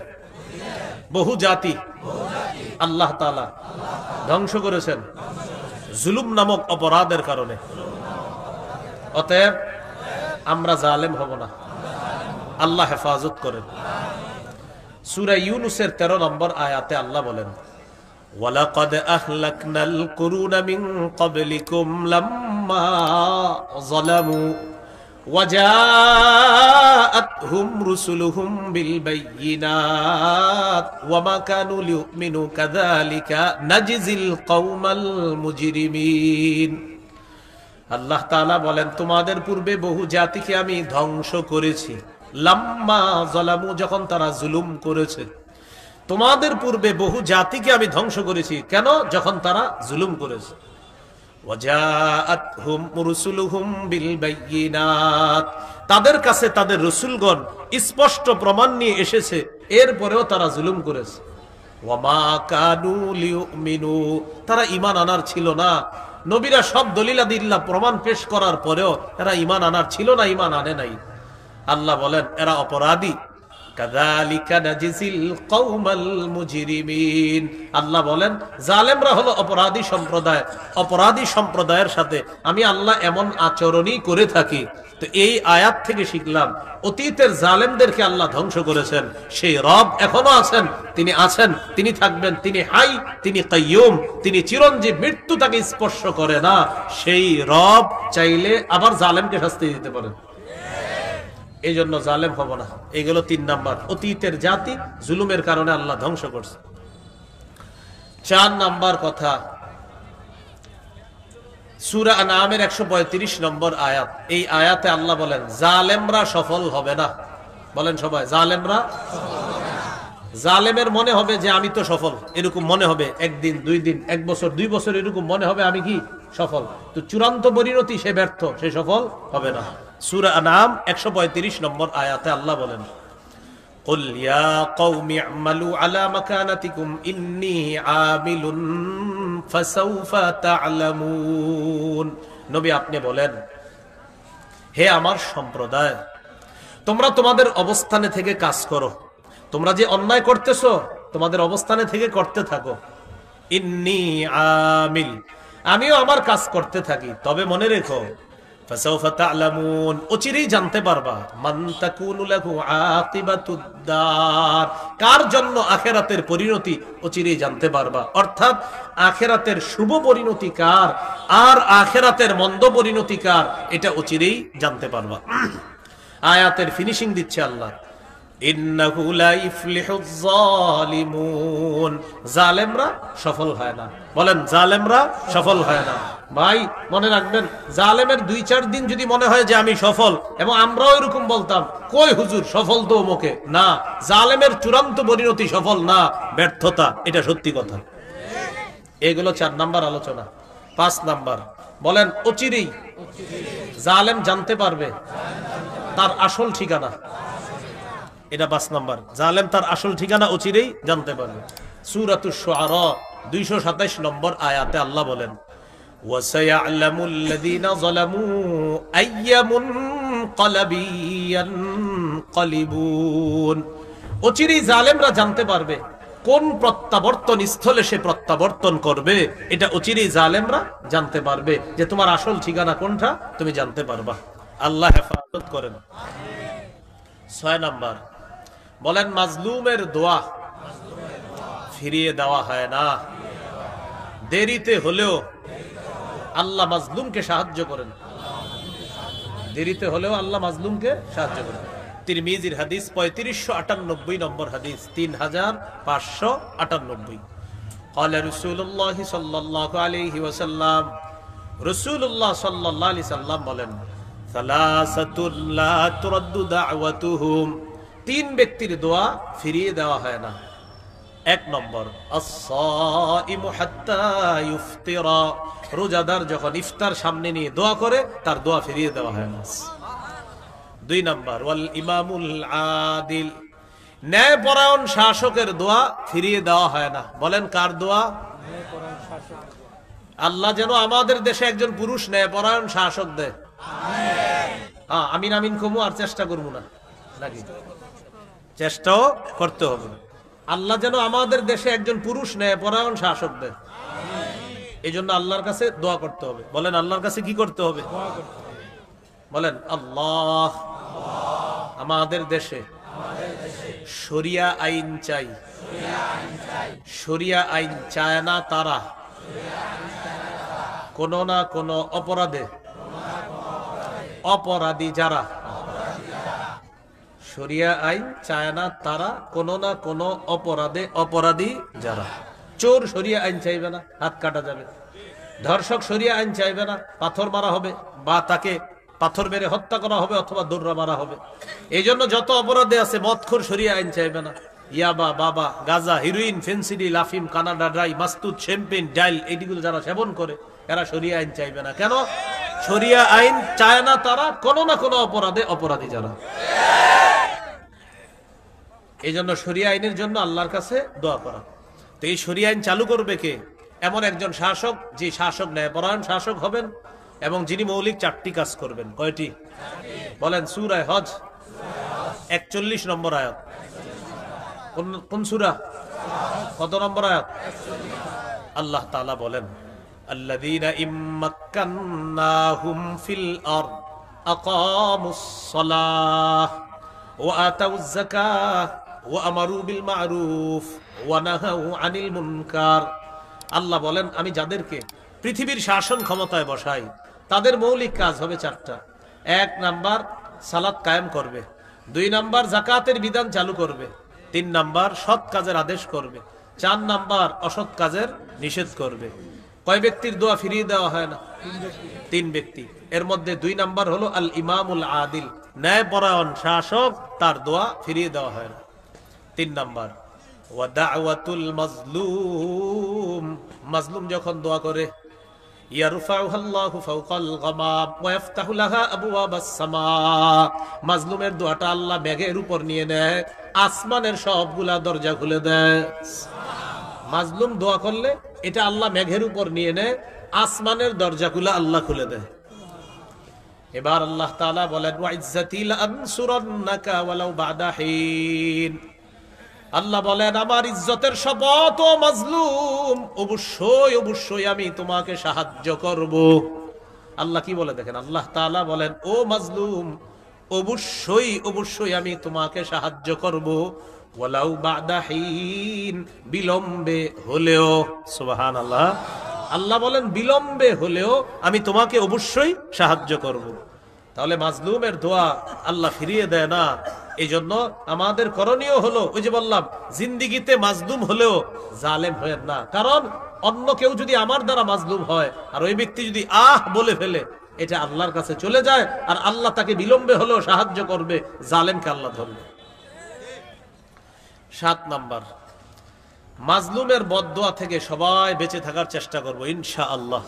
বহু জাতি আল্লাহ তাআলা ধ্বংস করেছেন জুলুম নামক অপরাধের কারণে। অতএব আমরা জালেম হব না, আল্লাহ হেফাজত করেন। সূরা ইউনূসের 13 নম্বর আয়াতে আল্লাহ বলেন, ওয়ালাকাদ আহলাকনাল কুরুনা মিন ক্বাবলিকুম লাম্মা যালামু ওয়াজাআতহুম রুসুলুহুম বিল বায়িনাত ওয়ামা কানু লিউমিনু কাযালিকা নাজজিল কওমাল মুজরিমিন। আল্লাহ তাআলা বলেন, তোমাদের পূর্বে বহু জাতিকে আমি ধ্বংস করেছি, লাম্মা যালামু, যখন তারা জুলুম করেছে। তোমাদের পূর্বে বহু জাতিকে আমি ধ্বংস করেছি, কেন? যখন তারা জুলুম করেছে। ওয়াজাআতহুম রুসুলুহুম বিল বায়িনাত, তাদের কাছে তাদের রাসূলগণ স্পষ্ট প্রমাণ নিয়ে এসেছে, এরপরেও তারা জুলুম করেছে। ওয়ামা কানু লিউমিনু, তারা ঈমান আনার ছিল না। নবীরা সব দলিলাদিল্লাহ প্রমাণ পেশ করার পরেও এরা ঈমান আনার ছিল না, ঈমান আনে নাই। আল্লাহ বলেন, এরা অপরাধী। কাযালিকা নাজজিল কওমাল মুজরিমিন, আল্লাহ বলেন জালেমরা হলো অপরাধী সম্প্রদায়। অপরাধী সম্প্রদায়ের সাথে আমি আল্লাহ এমন আচরণই করে থাকি। তো এই আয়াত থেকে শিখলাম, অতীতের জালেমদেরকে আল্লাহ ধ্বংস করেছেন, সেই রব এখনো আছেন, তিনি আছেন, তিনি থাকবেন, তিনি হাই, তিনি কাইয়ুম, তিনি চিরঞ্জীব, মৃত্যু তাকে স্পর্শ করে না। সেই রব চাইলে আবার জালেমকে শাস্তি দিতে পারেন। এই জন্য জালেম হব না। এগুলো 3 নাম্বার, অতীতের জাতি জুলুমের কারণে আল্লাহ ধ্বংস করছে। 4 নাম্বার কথা, সূরা আনআমের 135 নম্বর আয়াত। এই আয়াতে আল্লাহ বলেন, জালেমরা সফল হবে না। বলেন সবাই, জালেমরা। জালেমের মনে হবে যে আমি তো সফল, এরকম মনে হবে, 1 দিন 2 দিন 1 বছর 2 বছর এরকম মনে হবে আমি কি সফল। তো চূড়ান্ত পরিণতি সে ব্যর্থ, সে সফল হবে না। সূরা আনআম 135 নম্বর আয়াতে আল্লাহ বলেন, কুল ইয়া কওমি আমালু আলা মাকানাতিকুম ইন্নী আমিলুন ফাসাউফা তা'লামুন। নবী আপনি বলেন, হে আমার সম্প্রদায়, তোমরা তোমাদের অবস্থানে থেকে কাজ করো। তোমরা যে অন্যায় করতেছো তোমাদের অবস্থানে থেকে করতে থাকো। ইন্নী আমিল, আমিও আমার কাজ করতে থাকি। তবে মনে রেখো, ফাসাউফা তা'লামুন, অচিরেই জানতে পারবা, মান তাকুনু লাহু আকিবাতুদ দার, কার জন্য আখিরাতের পরিণতি অচিরেই জানতে পারবা। অর্থাৎ আখিরাতের শুভ পরিণতি কার আর আখিরাতের মন্দ পরিণতি কার, এটা অচিরেই জানতে পারবা। আয়াতের ফিনিশিং দিচ্ছে আল্লাহ, ইন্নাহু লা ইফলিহুজ জালিমুন, জালেমরা সফল হয় না। বলেন জালেমরা সফল হয় না। ভাই মনে রাখবেন, জালেমের 2-4 দিন যদি মনে হয় যে আমি সফল, এবং আমরাও এরকম বলতাম, কই হুজুর সফল তো ওমকে না, জালেমের চূড়ান্ত পরিণতি সফল না, ব্যর্থতা, এটা সত্যি কথা। এগুলো 4 নাম্বার আলোচনা। 5 নাম্বার বলেন, অচিরেই জালেম জানতে পারবে তার আসল ঠিকানা। এটা 5 নাম্বার, জালেম তার আসল ঠিকানা অচিরেই জানতে পারবে। সূরাতুশ শুআরা 227 নম্বর আয়াতে আল্লাহ বলেন, ওয়াসায়ালামুল লাযীনা যালামু আইয়া মুনকালাবিন ইয়ানকালিবুন, অচিরেই জালেমরা জানতে পারবে কোন প্রত্যাবর্তন স্থলে সে প্রত্যাবর্তন করবে। এটা অচিরেই জালেমরা জানতে পারবে, যে তোমার আসল ঠিকানা কোনটা তুমি জানতে পারবা। আল্লাহ হেফাজত করেন। 6 নাম্বার বলেন, মাজলুমের দোয়া ফিরিয়ে দেওয়া হয় না, দেরিতে হলেও আল্লাহ মাজলুমকে সাহায্য করেন। দেরিতে হলেও আল্লাহ মাজলুমকে সাহায্য করেন। তিরমিজির হাদিস 3598 নম্বর হাদিস, 3598। قال رسول الله صلى الله عليه وسلم, রাসূলুল্লাহ সাল্লাল্লাহু আলাইহি সাল্লাম বলেন, সালাসাতুন লা তুরাদ্দু দাওয়াতুহুম, 3 ব্যক্তির দোয়া ফিরিয়ে দেওয়া হয় না। 1 নম্বর, আস-সাইমু হাত্তা ইফতিরা, রোজাদার যখন ইফতার সামনে নিয়ে দোয়া করে তার দোয়া ফিরিয়ে দেওয়া হয় না। 2 নম্বর, ওয়াল ইমামুল আদিল, ন্যায়পরায়ণ শাসকের দোয়া ফিরিয়ে দেওয়া হয় না। বলেন কার দোয়া? আল্লাহ যেন আমাদের দেশে একজন পুরুষ ন্যায়পরায়ণ শাসক দেয়। আমিন আমিন কমু, আর চেষ্টা করবো না নাকি? চেষ্টাও করতে হবে। আল্লাহ যেন আমাদের দেশে একজন পুরুষ ন্যায়পরায়ণ শাসক দেয়, এই জন্য আল্লাহর কাছে দোয়া করতে হবে। বলেন আল্লাহর কাছে কি করতে হবে? বলেন, আল্লাহ আমাদের দেশে শরিয়া আইন চাই। শরিয়া আইন চায় না তারা কোন না কোন অপরাধে, অপরাধী যারা, শরিয়া আইন চায় না তারা কোন না কোন অপরাধে অপরাধী যারা। চোর শরিয়া আইন চাইবে না, হাত কাটা যাবে। ধর্ষক শরিয়া আইন চাইবে না, পাথর মারা হবে, বা তাকে পাথর মেরে হত্যা করা হবে, অথবা দৌড়া মারা হবে। এই জন্য যত অপরাধে আছে, মদখোর শরিয়া আইন চাইবে না। ইয়াবা, বাবা, গাজা, হিরোইন, ফেন্সিডি, লাফিম, কানাডা ড্রাই, মাস্তুদ, শ্যাম্পেন, ডাইল, এইগুলো যারা সেবন করে এরা শরিয়া আইন চাইবে না। কেন? শরিয়া আইন চায় না তারা কোন না কোন অপরাধে অপরাধী যারা। এই জন্য শরিয়া আইনের জন্য আল্লাহর কাছে দোয়া করা। তো এই শরিয়া আইন চালু করবে কে? এমন একজন শাসক, যে শাসক ন্যায়পরায়ণ শাসক হবেন এবং যিনি মৌলিক 4টি কাজ করবেন। কয়টি? বলেন, সূরা হজ 41 নম্বর আয়াত। কোন সূরা? কত নম্বর আয়াত? আল্লাহ তাআলা বলেন, আল্লাযীনা ইম্মাক্কান্নাহুম ফিল আরদ আকামুস সালাহ ওয়া আতাউয যাকাহ ওয়া আমারু বিল মা'রুফ ওয়া নাহাউ আনিল মুনকার। আল্লাহ বলেন, আমি যাদেরকে পৃথিবীর শাসন ক্ষমতায় বসাই তাদের মৌলিক কাজ হবে 4টা। 1 নাম্বার, সালাত কায়েম করবে। 2 নাম্বার, যাকাতের বিধান চালু করবে। 3 নাম্বার, সৎ কাজের আদেশ করবে। 4 নাম্বার, অসৎ কাজের নিষেধ করবে। কয় ব্যক্তির দোয়া ফিরিয়ে দেওয়া হয় না? 3 ব্যক্তি। এর মধ্যে 2 নাম্বার হলো আল ইমামুল আদিল, ন্যায়পরায়ণ শাসক, তার দোয়া ফিরিয়ে দেওয়া হয় না। 3 নাম্বার, ওয়া দাওয়াতুল মাজলুম, মাজলুম যখন দোয়া করে, ইয়ারফাউহাল্লাহু ফাওকাল গামাম ওয়া ইফতাহু লাহা আবওয়াবাস সামা, মাজলুমের দোয়াটা আল্লাহ মেঘের উপর নিয়ে নেয়, আসমানের সবগুলা দরজা খুলে দেয়। মাজলুম দোয়া করলে এটা আল্লাহ মেঘের উপর নিয়ে নেয়, আসমানের দরজাগুলো আল্লাহ খুলে দেয়। এবার আল্লাহ তাআলা বলেন, ওয়া ইজ্জাতি লা আনসুরান্নাকা ওয়ালাউ বা'দা হিন, আল্লাহ বলেন, আমার ইজ্জতের শপথ ও মাজলুম, অবশ্যই অবশ্যই আমি তোমাকে সাহায্য করব, আল্লাহ কি বলে দেখেন, আল্লাহ তাআলা বলেন, ও মাজলুম, অবশ্যই অবশ্যই আমি তোমাকে সাহায্য করব, ওয়ালাউ বা'দা হিন, বিলম্বে হলেও। সুবহানাল্লাহ। আল্লাহ বলেন বিলম্বে হলেও আমি তোমাকে অবশ্যই সাহায্য করব। তাহলে মাজলুমের দোয়া আল্লাহ ফিরিয়ে দেয় না। এই জন্য আমাদের করণীয় হলো, ওই যে বললাম, জিন্দিগিতে মাজলুম হলেও জালেম হয়েন না। কারণ অন্য কেউ যদি আমার দ্বারা মাজলুম হয় আর ওই ব্যক্তি যদি বলে ফেলে, এটা আল্লাহর কাছে চলে যায়, আর আল্লাহ তাকে বিলম্বে হলেও সাহায্য করবে, জালেমকে আল্লাহ ধরবে। 7 নাম্বার, মাজলুমের বদদোয়া থেকে সবাই বেঁচে থাকার চেষ্টা করব ইনশাআল্লাহ।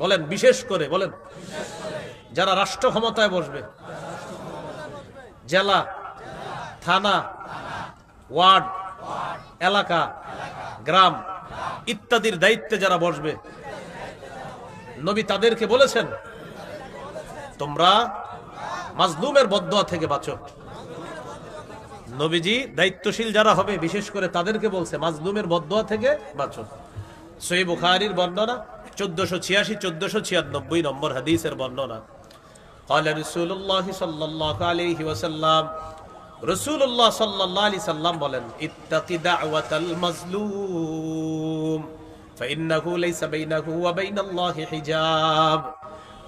বলেন বিশেষ করে, বলেন যারা রাষ্ট্র ক্ষমতায় বসবে, জেলা, থানা, ওয়ার্ড, এলাকা, গ্রাম ইত্যাদির দায়িত্বে যারা বসবে, নবী তাদেরকে বলেছেন তোমরা মাজলুমের বদদোয়া থেকে বাঁচো। নবীজি দায়িত্বশীল যারা হবে বিশেষ করে তাদেরকে বলছে মাজলুমের বদদোয়া থেকে বাঁচো। সহিহ বুখারীর বর্ণনা 1486 1496 নম্বর হাদিসের বর্ণনা। قال رسول الله صلى الله عليه وسلم, রাসূলুল্লাহ সাল্লাল্লাহু আলাইহি সাল্লাম বলেন, ইত্তাকি দাওয়াতাল মাজলুম فإنه ليس بينه وبين الله حجاب।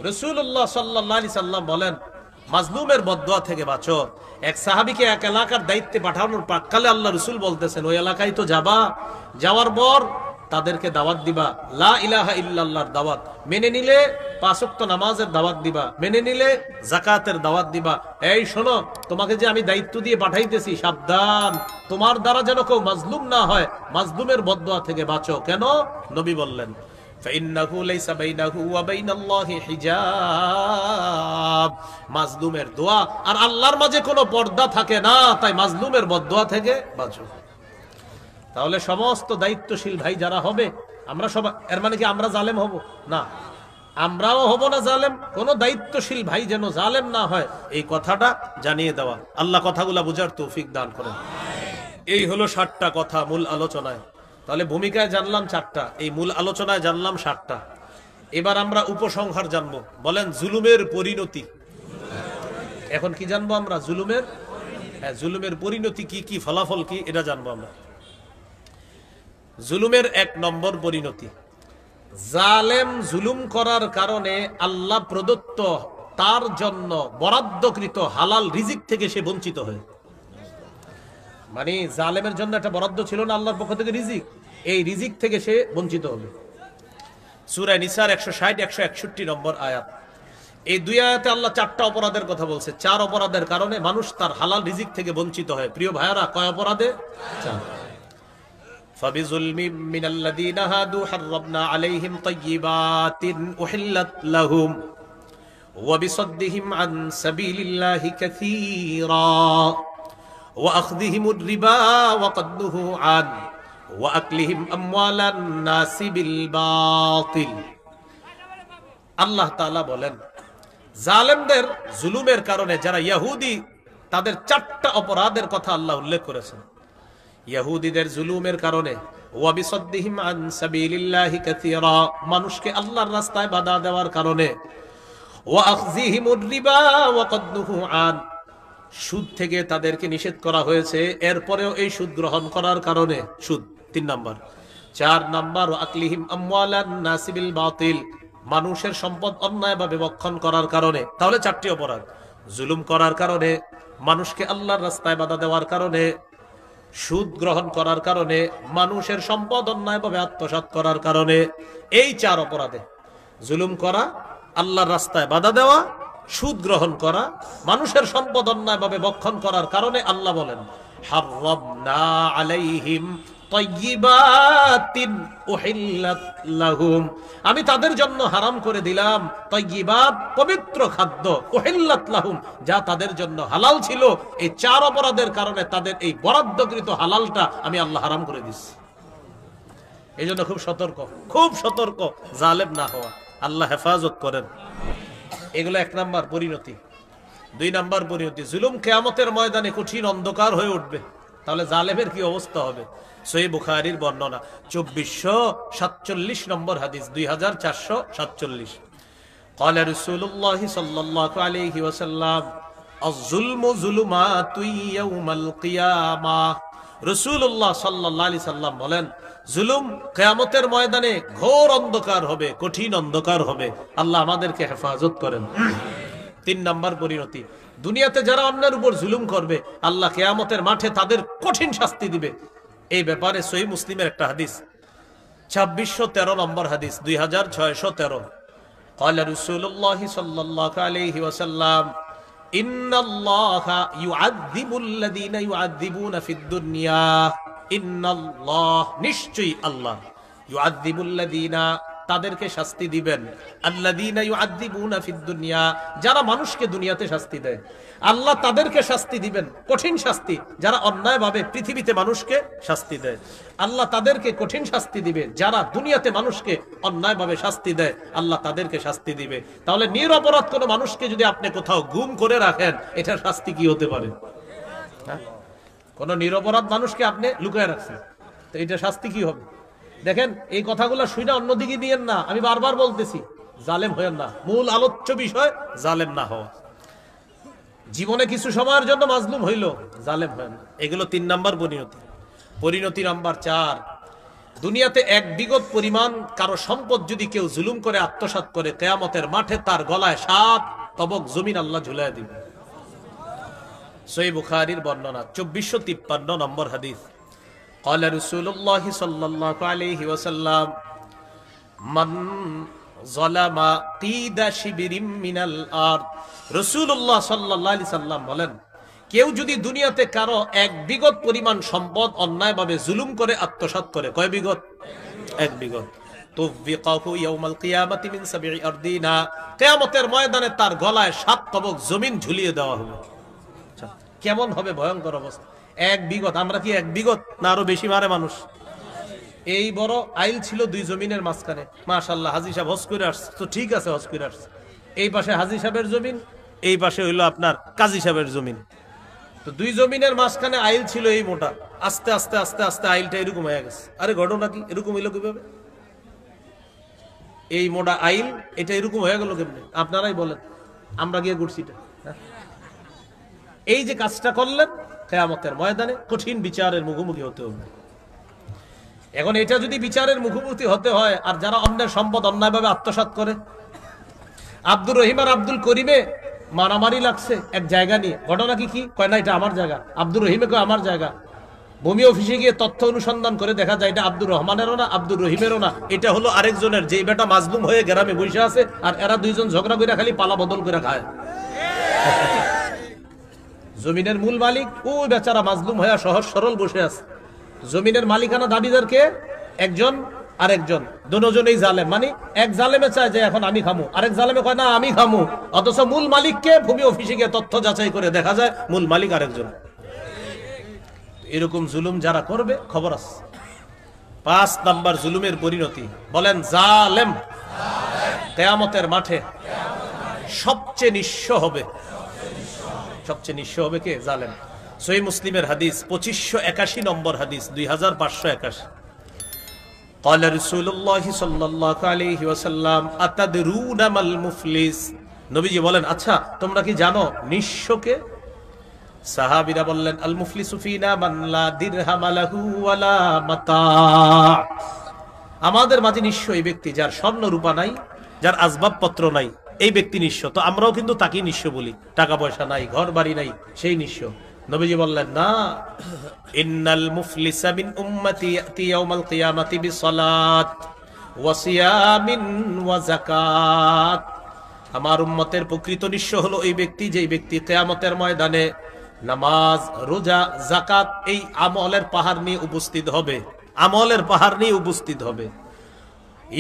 রাসূলুল্লাহ সাল্লাল্লাহু আলাইহি সাল্লাম বলেন, মাজলুমের বদদোয়া থেকে বাঁচো। এক সাহাবীকে এক এলাকার দায়িত্বে পাঠানোর প্রাক্কালে আল্লাহ রাসূল বলতেছেন, ওই এলাকায় তো যাবা, যাওয়ার পর তাদেরকে দাওয়াত দিবা, লা ইলাহা ইল্লাল্লাহর দাওয়াত মেনে নিলে 5 ওয়াক্ত নামাজের দাওয়াত দিবা, মেনে নিলে যাকাতের দাওয়াত দিবা। এই শোনো, তোমাকে যে আমি দায়িত্ব দিয়ে পাঠাইতেছি, সাবধান, তোমার দ্বারা যেন কেউ মাজলুম না হয়, মাজলুমের বদদোয়া থেকে বাঁচো। কেন? নবী বললেন, ফাইন্নাহু লাইসা বাইনাহু ওয়া বাইনাল্লাহি হিজাব। মাজলুমের দোয়া আর আল্লাহর মাঝে কোনো পর্দা থাকে না, তাই মাজলুমের বদদোয়া থেকে বাঁচো। তাহলে সমস্ত দায়িত্বশীল ভাই যারা হবে, আমরা সবাই, এর মানে কি আমরা জালেম হব না? আমরাও হব না জালেম, কোন দায়িত্বশীল ভাই যেন জালেম না হয়, এই কথাটা জানিয়ে দেওয়া। আল্লাহ কথাগুলা বুঝার তৌফিক দান করেন। এই হলো 7টা কথা মূল আলোচনায়। তাহলে ভূমিকায় জানলাম 4টা, এই মূল আলোচনায় জানলাম 7টা। এবার আমরা উপসংহার জানবো। বলেন জুলুমের পরিণতি। এখন কি জানবো আমরা? জুলুমের, হ্যাঁ, জুলুমের পরিণতি কি কি, ফলাফল কি, এটা জানবো আমরা। জুলুমের 1 নম্বর পরিণতি, জালেম জুলুম করার কারণে আল্লাহ প্রদত্ত তার জন্য বরাদ্দকৃত হালাল রিজিক থেকে সে বঞ্চিত হয়। মানে জালেমের জন্য একটা বরাদ্দ ছিল না আল্লাহর পক্ষ থেকে রিজিক, এই রিজিক থেকে সে বঞ্চিত হবে। সূরা নিসার 160 161 নম্বর আয়াত। এই 2 আয়াতে আল্লাহ 4টা অপরাধের কথা বলছে। 4 অপরাধের কারণে মানুষ তার হালাল রিজিক থেকে বঞ্চিত হয়। প্রিয় ভাইয়ারা, কয় অপরাধে? 4। فبظلم من الذين هادوا حرمنا عليهم طيبات أحلت لهم وبصدهم عن سبيل الله كثيرا وأخذهم الربا وقد نهوا عنه وأكلهم أموال الناس بالباطل। আল্লাহ তাআলা বলেন, জালেমদের জুলুমের কারণে যারা ইহুদি, তাদের 4টা অপরাধের কথা আল্লাহ উল্লেখ করেছেন। ইহুদিদের জুলুমের কারণে, ওয়া বিসাদ্দিহিম আন সাবিলিল্লাহি কাসীরা, মানুষকে আল্লাহর রাস্তায় বাধা দেওয়ার কারণে, ওয়া আখযিহিমুর রিবা ওয়া ক্বাদ নুহু আন, সুদ থেকে তাদেরকে নিষেধ করা হয়েছে, এরপরেও এই সুদ গ্রহণ করার কারণে, সুদ 3 নাম্বার। 4 নাম্বার, ওয়া আকলিহিম আমওয়ালান নাসি বিল বাতিল, মানুষের সম্পদ অন্যায়ভাবে ভক্ষণ করার কারণে। তাহলে 4টি অপরাধ, জুলুম করার কারণে, মানুষকে আল্লাহর রাস্তায় বাধা দেওয়ার কারণে, সুদ গ্রহণ করার কারণে, মানুষের সম্পদ অন্যায়ভাবে আত্মসাৎ করার কারণে। এই 4 অপরাধে, জুলুম করা, আল্লাহর রাস্তায় বাধা দেওয়া, সুদ গ্রহণ করা, মানুষের সম্পদ অন্যায়ভাবে ভক্ষণ করার কারণে আল্লাহ বলেন, হাররামনা আলাইহিম তাইয়্যিবাতিন উহিল্লাত লাহুম, আমি তাদের জন্য হারাম করে দিলাম তাইয়্যিবাত, পবিত্র খাদ্য, উহিল্লাত লাহুম, যা তাদের জন্য হালাল ছিল। এই 4 অপরাধের কারণে তাদের এই বরাদ্দকৃত হালালটা আমি আল্লাহ হারাম করে দিচ্ছি। এই জন্য খুব সতর্ক, খুব সতর্ক, জালেম না হওয়া। আল্লাহ হেফাজত করেন। এগুলো 1 নাম্বার পরিণতি। 2 নাম্বার পরিণতি, জুলুম কিয়ামতের ময়দানে কঠিন অন্ধকার হয়ে উঠবে। তাহলে জালেমের কি অবস্থা হবে? সহিহ বুখারীর বর্ণনা 2447 নম্বর হাদিস, 2447। قال رسول الله صلى الله عليه وسلم الظلم ظلمات يوم القيامة রাসূলুল্লাহ সাল্লাল্লাহু আলাইহি সাল্লাম বলেন জুলুম কিয়ামতের ময়দানে ঘোর অন্ধকার হবে, কঠিন অন্ধকার হবে। আল্লাহ আমাদেরকে হেফাজত করেন। 3 নাম্বার পরিণতি, দুনিয়াতে যারা অন্যের উপর জুলুম করবে আল্লাহ কিয়ামতের মাঠে তাদের কঠিন শাস্তি দিবে। এই ব্যাপারে সহিহ মুসলিমের একটা হাদিস 2613 নম্বর হাদিস 2613 قال رسول الله صلى الله عليه وسلم إن الله يعذب الذين يعذبون في الدنيا إن الله নিশ্চয়ই আল্লাহ يعذب الذين তাদেরকে শাস্তি দিবেন আল্লাযীনা ইউআযযিবুনা ফিদ দুনিয়া যারা মানুষকে দুনিয়াতে শাস্তি দেয় আল্লাহ তাদেরকে শাস্তি দিবেন কঠিন শাস্তি যারা অন্যায়ভাবে পৃথিবীতে মানুষকে শাস্তি দেয় আল্লাহ তাদেরকে কঠিন শাস্তি দিবে যারা দুনিয়াতে মানুষকে অন্যায়ভাবে শাস্তি দেয় আল্লাহ তাদেরকে শাস্তি দিবে। তাহলে নিরপরাধ কোনো মানুষকে যদি আপনি কোথাও গুম করে রাখেন এটার শাস্তি কি হতে পারে? কোন নিরপরাধ মানুষকে আপনি লুকিয়ে রাখছেন তো এটা শাস্তি কি হবে? দেখেন এই কথাগুলো শুনে অন্যদিকে দিয়েন না, আমি বারবার বলতেছি জালেম হয়েন না, মূল আলোচ্য বিষয় জালেম না হওয়া। জীবনে কিছু সময়ের জন্য মাজলুম হইল জালেম হয়েন না। এগুলো 3 নাম্বার পরিণতি। পরিণতি নাম্বার 4, দুনিয়াতে 1 বিগত পরিমাণ কারো সম্পদ যদি কেউ জুলুম করে আত্মসাৎ করে কিয়ামতের মাঠে তার গলায় 7 তবক জমিন আল্লাহ ঝুলায় দিবে। সহিহ বুখারীর বর্ণনা 2453 নম্বর হাদিস قال رسول الله صلى الله عليه وسلم من ظلم قيد شبر من الارض রাসূলুল্লাহ সাল্লাল্লাহু আলাইহি সাল্লাম বলেন কেউ যদি দুনিয়াতে কারো 1 বিগত পরিমাণ সম্পদ অন্যায়ভাবে জুলুম করে আত্মসাৎ করে, কয় বিগত? 1 বিগত, তুফিকাহু ইয়াউমাল কিয়ামাতি মিন 7 আরদিনা কিয়ামতের ময়দানে তার গলায় 7 তবক জমিন ঝুলিয়ে দেওয়া হবে। আচ্ছা কেমন হবে ভয়ঙ্কর অবস্থা? 1 বিগত, আমরা কি 1 বিগত না আরো বেশি মারে মানুষ? এই বড় আইল ছিল 2 জমিনের মাঝখানে, মাশাআল্লাহ হাজী সাহেব হজ করে আসছে তো ঠিক আছে, হজ করে আসছে। এই পাশে হাজী সাহেবের জমিন, এই পাশে হইলো আপনার কাজী সাহেবের জমিন, তো 2 জমিনের মাঝখানে আইল ছিল এই মোটা। আস্তে আস্তে আস্তে আস্তে আইলটা এরকম হয়ে গেছে। আরে ঘটনা কি? এরকম হইলো কিভাবে? এই মোটা আইল এটা এরকম হয়ে গেল কেমনে? আপনারাই বলেন, আমরা গিয়ে ঘুরছি এটা। এই যে কাজটা করলেন কিয়ামতের ময়দানে কঠিন বিচারের মুখোমুখি হতে হবে। এখন এটা যদি বিচারের মুখোমুখি হতে হয় আর যারা অন্যের সম্পদ অন্যায়ভাবে আত্মসাৎ করে, আব্দুর রহিম আর আব্দুল করিমে মারামারি লাগছে এক জায়গা নিয়ে, ঘটনা কি? কয় না এটা আমার জায়গা, আব্দুর রহিমে কয় আমার জায়গা। ভূমি অফিসে গিয়ে তথ্য অনুসন্ধান করে দেখা যায় এটা আব্দুর রহমানেরও না আব্দুর রহিমেরও না, এটা হলো আরেকজনের, যে বেটা মাজলুম হয়ে গ্রামে বসে আছে আর এরা 2 জন ঝগড়া করে খালি পালা বদল করে খায়। জমিনের মূল মালিক ওই বেচারা মাজলুম হয়ে সহজ সরল বসে আছে। জমিনের মালিকানা দাবিদার কে? একজন আরেকজন, দুজনেই জালেম। মানে এক জালেমে চায় যে এখন আমি খামু, আরেক জালেমে কয় না আমি খামু, অথচ মূল মালিককে ভূমি অফিসে গিয়ে তথ্য যাচাই করে দেখা যায় মূল মালিক আরেকজন। এরকম জুলুম যারা করবে খবর আছে। 5 নাম্বার জুলুমের পরিণতি, বলেন জালেম কিয়ামতের মাঠে সবচেয়ে নিঃস্ব হবে। সবচেয়ে নিঃস্ব হবে কে? জালেম। সহিহ মুসলিমের হাদিস 2581 নম্বর হাদিস 2581 قال رسول الله صلى الله عليه وسلم أتدرون ما المفلس নবীজি বলেন আচ্ছা তোমরা কি জানো নিঃস্বকে? সাহাবীরা বললেন আল মুফলিসু ফিনা মান লা দিরহাম লাহু ওয়ালা মাতা, আমাদের মাঝে নিঃস্ব এই ব্যক্তি যার স্বর্ণ রূপা নাই, যার আসবাবপত্র নাই, এই ব্যক্তি নিঃস্ব। তো আমরাও কিন্তু তাকেই নিঃস্ব বলি, টাকা পয়সা নাই, ঘর বাড়ি নাই, সেই নিঃস্ব। নবীজি বললেন না, ইন্নাল মুফলিসা মিন উম্মতি ইয়াতি ইয়াউমাল কিয়ামাতি বিসসালাত ওয়া সিয়ামিন ওয়া যাকাত, আমার উম্মতের প্রকৃত নিঃস্ব হলো এই ব্যক্তি যেই ব্যক্তি কিয়ামতের ময়দানে নামাজ, রোজা, যাকাত এই আমলের পাহাড় নিয়ে উপস্থিত হবে, আমলের পাহাড় নিয়ে উপস্থিত হবে।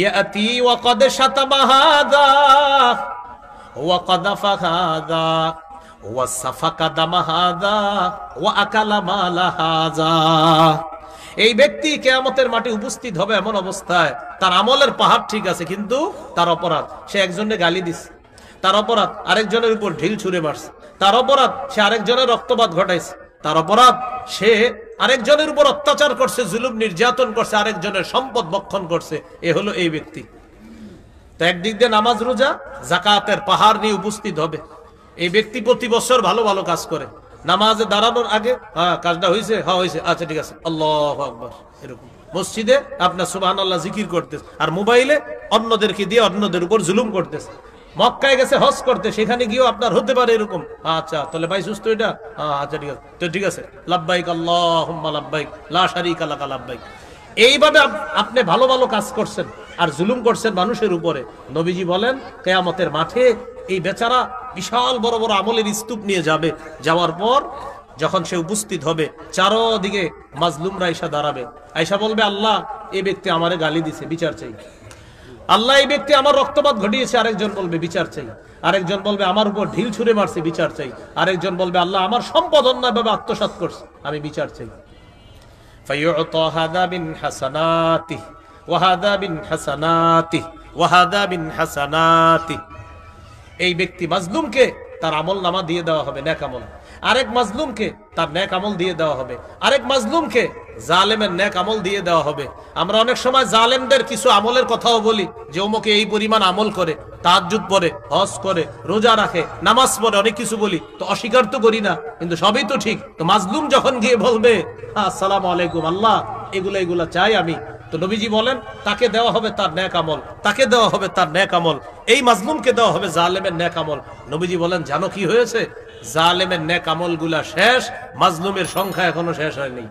ইয়াতি ওয়া ক্বাদ শাতামা হাযা ওয়া ক্বাদাফা হাযা ওয়া সাফাকা দামা হাযা ওয়া আকালা মালা হাযা, এই ব্যক্তি কিয়ামতের মাঠে উপস্থিত হবে এমন অবস্থায় তার আমলের পাহাড় ঠিক আছে কিন্তু তার অপরাধ সে একজনের গালি দিছে, তার অপরাধ আরেকজনের উপর ঢিল ছুঁড়ে মারছে, তার অপরাধ সে আরেকজনের রক্তপাত ঘটাইছে, তার অপরাধ সে আরেকজনের উপর অত্যাচার করছে, জুলুম নির্যাতন করছে, আরেকজনের সম্পদ ভক্ষণ করছে। এ হলো এই ব্যক্তি। তো একদিক দিয়ে নামাজ রোজা যাকাতের পাহাড় নিয়ে উপস্থিত হবে। এই ব্যক্তি প্রতি বছর ভালো ভালো কাজ করে, নামাজে দাঁড়ানোর আগে হ্যাঁ কাজটা হয়েছে, হ্যাঁ হয়েছে, আচ্ছা ঠিক আছে, আল্লাহু আকবার, এরকম। মসজিদে আপনার সুবহানাল্লাহ জিকির করতেছে, আর মোবাইলে অন্যদেরকে দিয়ে অন্যদের উপর জুলুম করতেছে। মক্কায় গেছে হজ করতে, সেখানে গিয়েও আপনার হতে পারে এরকম, আচ্ছা তাহলে ভাই সুস্থ এটা, আচ্ছা ঠিক আছে, তো ঠিক আছে, লাব্বাইক আল্লাহুম্মা লাব্বাইক লা শারীকা লাকা লাব্বাইক। এইভাবে আপনি ভালো ভালো কাজ করছেন আর জুলুম করছেন মানুষের উপরে। নবীজি বলেন কিয়ামতের মাঠে এই বেচারা বিশাল বড় বড় আমলের স্তূপ নিয়ে যাবে, যাওয়ার পর যখন সে উপস্থিত হবে চারদিকে মাজলুমরা এসে দাঁড়াবে, আয়েশা বলবে আল্লাহ এই ব্যক্তি আমারে গালি দিছে, বিচার চাই। আল্লাহ এই ব্যক্তি আমার রক্তপাত ঘটিয়েছে, আরেকজন বলবে বিচার চাই। আরেকজন বলবে আমার উপর ঢিল ছুঁড়ে মারছে, বিচার চাই। আরেকজন বলবে আল্লাহ আমার সম্পদ অন্যায়ভাবে আত্মসাৎ করছে, আমি বিচার চাই। ফায়ুতা হাদা বিন হাসানাতি ওয়া হাদা বিন হাসানাতি ওয়া হাদা বিন হাসানাতি। এই ব্যক্তি মাজলুমকে তার আমল নামা দিয়ে দেওয়া হবে, নেক আমল। আরেক মাজলুমকে তার নেক আমল দিয়ে দেওয়া হবে। আরেক মাজলুমকে জালেমের নেক আমল দিয়ে দেওয়া হবে। আমরা অনেক সময় জালেমদের কিছু আমলের কথাও বলি, যে অমুকে এই পরিমাণ আমল করে, তাহাজ্জুদ পড়ে, হজ করে, রোজা রাখে, নামাজ পড়ে, অনেক কিছু বলি, তো অস্বীকার তো করি না, কিন্তু সবই তো ঠিক। তো মাজলুম যখন গিয়ে বলবে আসসালামু আলাইকুম আল্লাহ এগুলা চাই আমি, তো নবীজি বলেন তাকে দেওয়া হবে তার নেক আমল, তাকে দেওয়া হবে তার নেক আমল, এই মাজলুমকে দেওয়া হবে জালেমের নেক আমল। নবীজি বলেন জানো কি হয়েছে, জালেমের নেক আমলগুলা শেষ, মাজলুমের সংখ্যা এখনো শেষ হয়নি।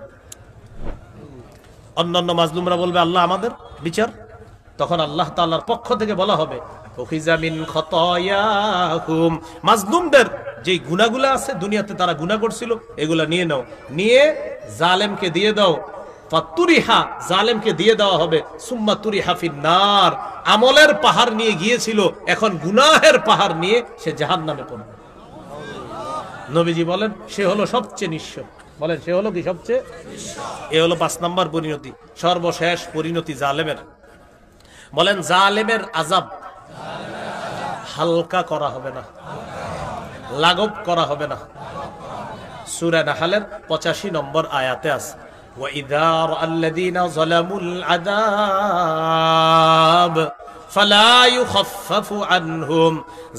অন্যান্য মাজলুমরা বলবে আল্লাহ আমাদের বিচার, তখন আল্লাহ তাআলার পক্ষ থেকে বলা হবে উখিযা মিন খতায়াহুম, মাজলুমদের যে গুনাহগুলো আছে দুনিয়াতে তারা গুনাহ করছিল এগুলা নিয়ে নাও, নিয়ে জালেমকে দিয়ে দাও। ফাতুরিহা, জালেমকে দিয়ে দেওয়া হবে। সুম্মা তুরিহা ফিন্নার, আমলের পাহাড় নিয়ে গিয়েছিল, এখন গুনাহের পাহাড় নিয়ে সে জাহান্নামে পড়বে। নবীজি বলেন সে হলো সবচেয়ে নিঃস্ব। বলেন সে হলো কি সবচেয়ে? এ হলো 5 নম্বর পরিণতি, সর্বশেষ পরিণতি জালেমের। বলেন জালেমের আযাব হালকা করা হবে না, লাঘব করা হবে না। সূরা নাহলের 85 নম্বর আয়াতে আছে وَإِذَا رَأَى الَّذِينَ ظَلَمُوا الْعَذَابَ فَلَا يُخَفَّفُ عَنْهُمْ,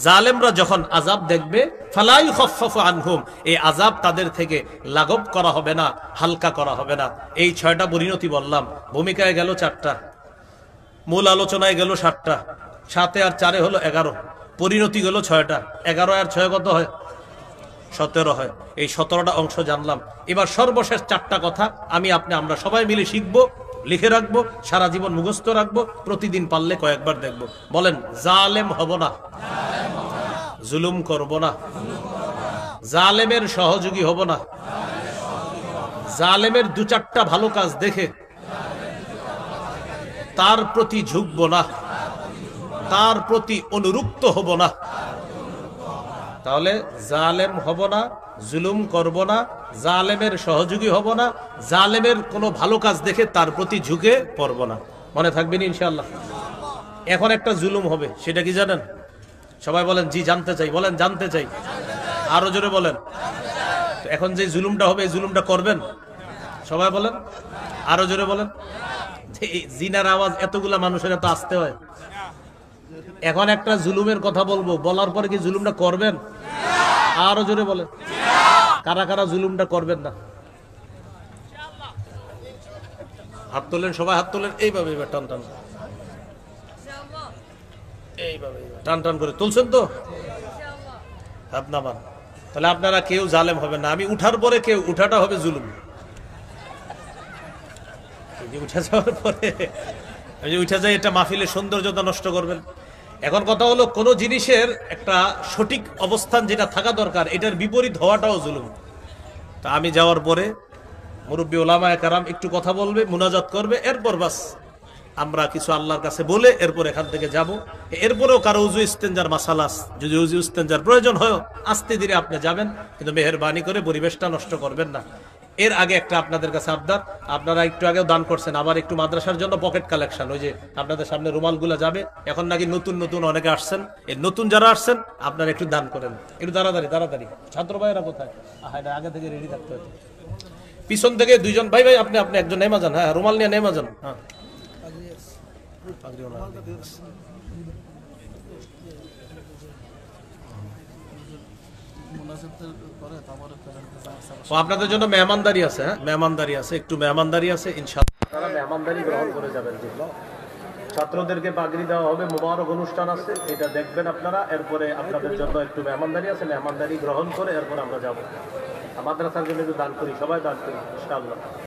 জালেমরা যখন আযাব দেখবে ফালা ইউখাফাফু আনহুম, এই আযাব তাদের থেকে লাঘব করা হবে না, হালকা করা হবে না। এই 6টা পরিণতি বললাম, ভূমিকায় গেল 4টা, মূল আলোচনায় গেল 7টা, 7 আর 4 হলো 11, পরিণতি গেল 6টা। 11 আর 6 কত হয়? 17 হয়। এই 17টা অংশ জানলাম। এবার সর্বশেষ 4টা কথা আমরা সবাই মিলে শিখবো, লিখে রাখবো, সারা জীবন মুখস্থ রাখবো, প্রতিদিন পারলে কয়েকবার দেখবো। বলেন জালেম হব না, জুলুম করব না, জালেমের সহযোগী হব না, জালেমের 2-4টা ভালো কাজ দেখে তার প্রতি ঝুঁকব না, তার প্রতি অনুরক্ত হব না। তাহলে জালেম হব না, জুলুম করব না, জালেমের সহযোগী হব না, জালেমের কোনো ভালো কাজ দেখে তার প্রতি ঝুঁকে পড়ব না। মনে থাকবেন ইনশাআল্লাহ। এখন একটা জুলুম হবে, সেটা কি জানেন? সবাই বলেন জি জানতে চাই, বলেন জানতে চাই, আরো জোরে বলেন। এখন যে জুলুমটা হবে এই জুলুমটা করবেন? সবাই বলেন, আরো জোরে বলেন। জিনার আওয়াজ এতগুলা মানুষের এত আসতে হয়। এখন একটা জুলুমের কথা বলবো, বলার পরে কি জুলুমটা করবেন? আরো জোরে বলেন। কারা কারা জুলুমটা করবেন না? হাত তোলেন, সবাই হাত তোলেন। এইভাবে টান টান, এইভাবে টান টান করে তুলছেন তো? হাত নামান। তাহলে আপনারা কেউ জালেম হবেন না। আমি উঠার পরে কেউ উঠাটা হবে জুলুম। উঠে যাওয়ার পরে উঠে যায়, এটা মাহফিলের সৌন্দর্যতা নষ্ট করবেন। এখন কথা হলো কোন জিনিসের একটা সঠিক অবস্থান যেটা থাকা দরকার, এটার বিপরীত হওয়াটাও জুলুম। তা আমি যাওয়ার পরে মুরব্বী ওলামায়ে কেরাম একটু কথা বলবে, মুনাজাত করবে, এরপর বাস আমরা কিছু আল্লাহর কাছে বলে এরপর এখান থেকে যাব। এরপরেও কারো উজু ইস্তেঞ্জার মাসালা, যদি উজু ইস্তেঞ্জার প্রয়োজন হয় আস্তে ধীরে আপনি যাবেন, কিন্তু মেহেরবানি করে পরিবেশটা নষ্ট করবেন না। এর আগে একটা আপনাদের কাছে আবদার, আপনারা একটু আগেও দান করছেন, আবার একটু মাদ্রাসার জন্য পকেট কালেকশন, ওই যে আপনাদের সামনে রুমালগুলো যাবে, এখন নাকি নতুন নতুন অনেকে আসছেন, এই নতুন যারা আসছেন আপনারা একটু দান করেন, একটু তাড়াতাড়ি তাড়াতাড়ি। ছাত্র ভাইয়েরা কোথায়? আগে থেকে রেডি থাকতে হবে। পিছন থেকে 2জন ভাই ভাই, আপনি একজন নেমা যান। হ্যাঁ, রুমাল নিয়ে নেমা যান। হ্যাঁ, ও আপনাদের জন্য মেহমানদারি আছে, হ্যাঁ মেহমানদারি আছে, একটু মেহমানদারি আছে ইনশাআল্লাহ। আপনারা মেহমানদারি গ্রহণ করে যাবেন। ছাত্রদেরকে পাগড়ি দেওয়া হবে, মোবারক অনুষ্ঠান আছে, এটা দেখবেন আপনারা। এরপরে আপনাদের জন্য একটু মেহমানদারি আছে, মেহমানদারি গ্রহণ করে এরপর আমরা যাব। মাদ্রাসার জন্য একটু দান করি, সবাই দান করি ইনশাআল্লাহ।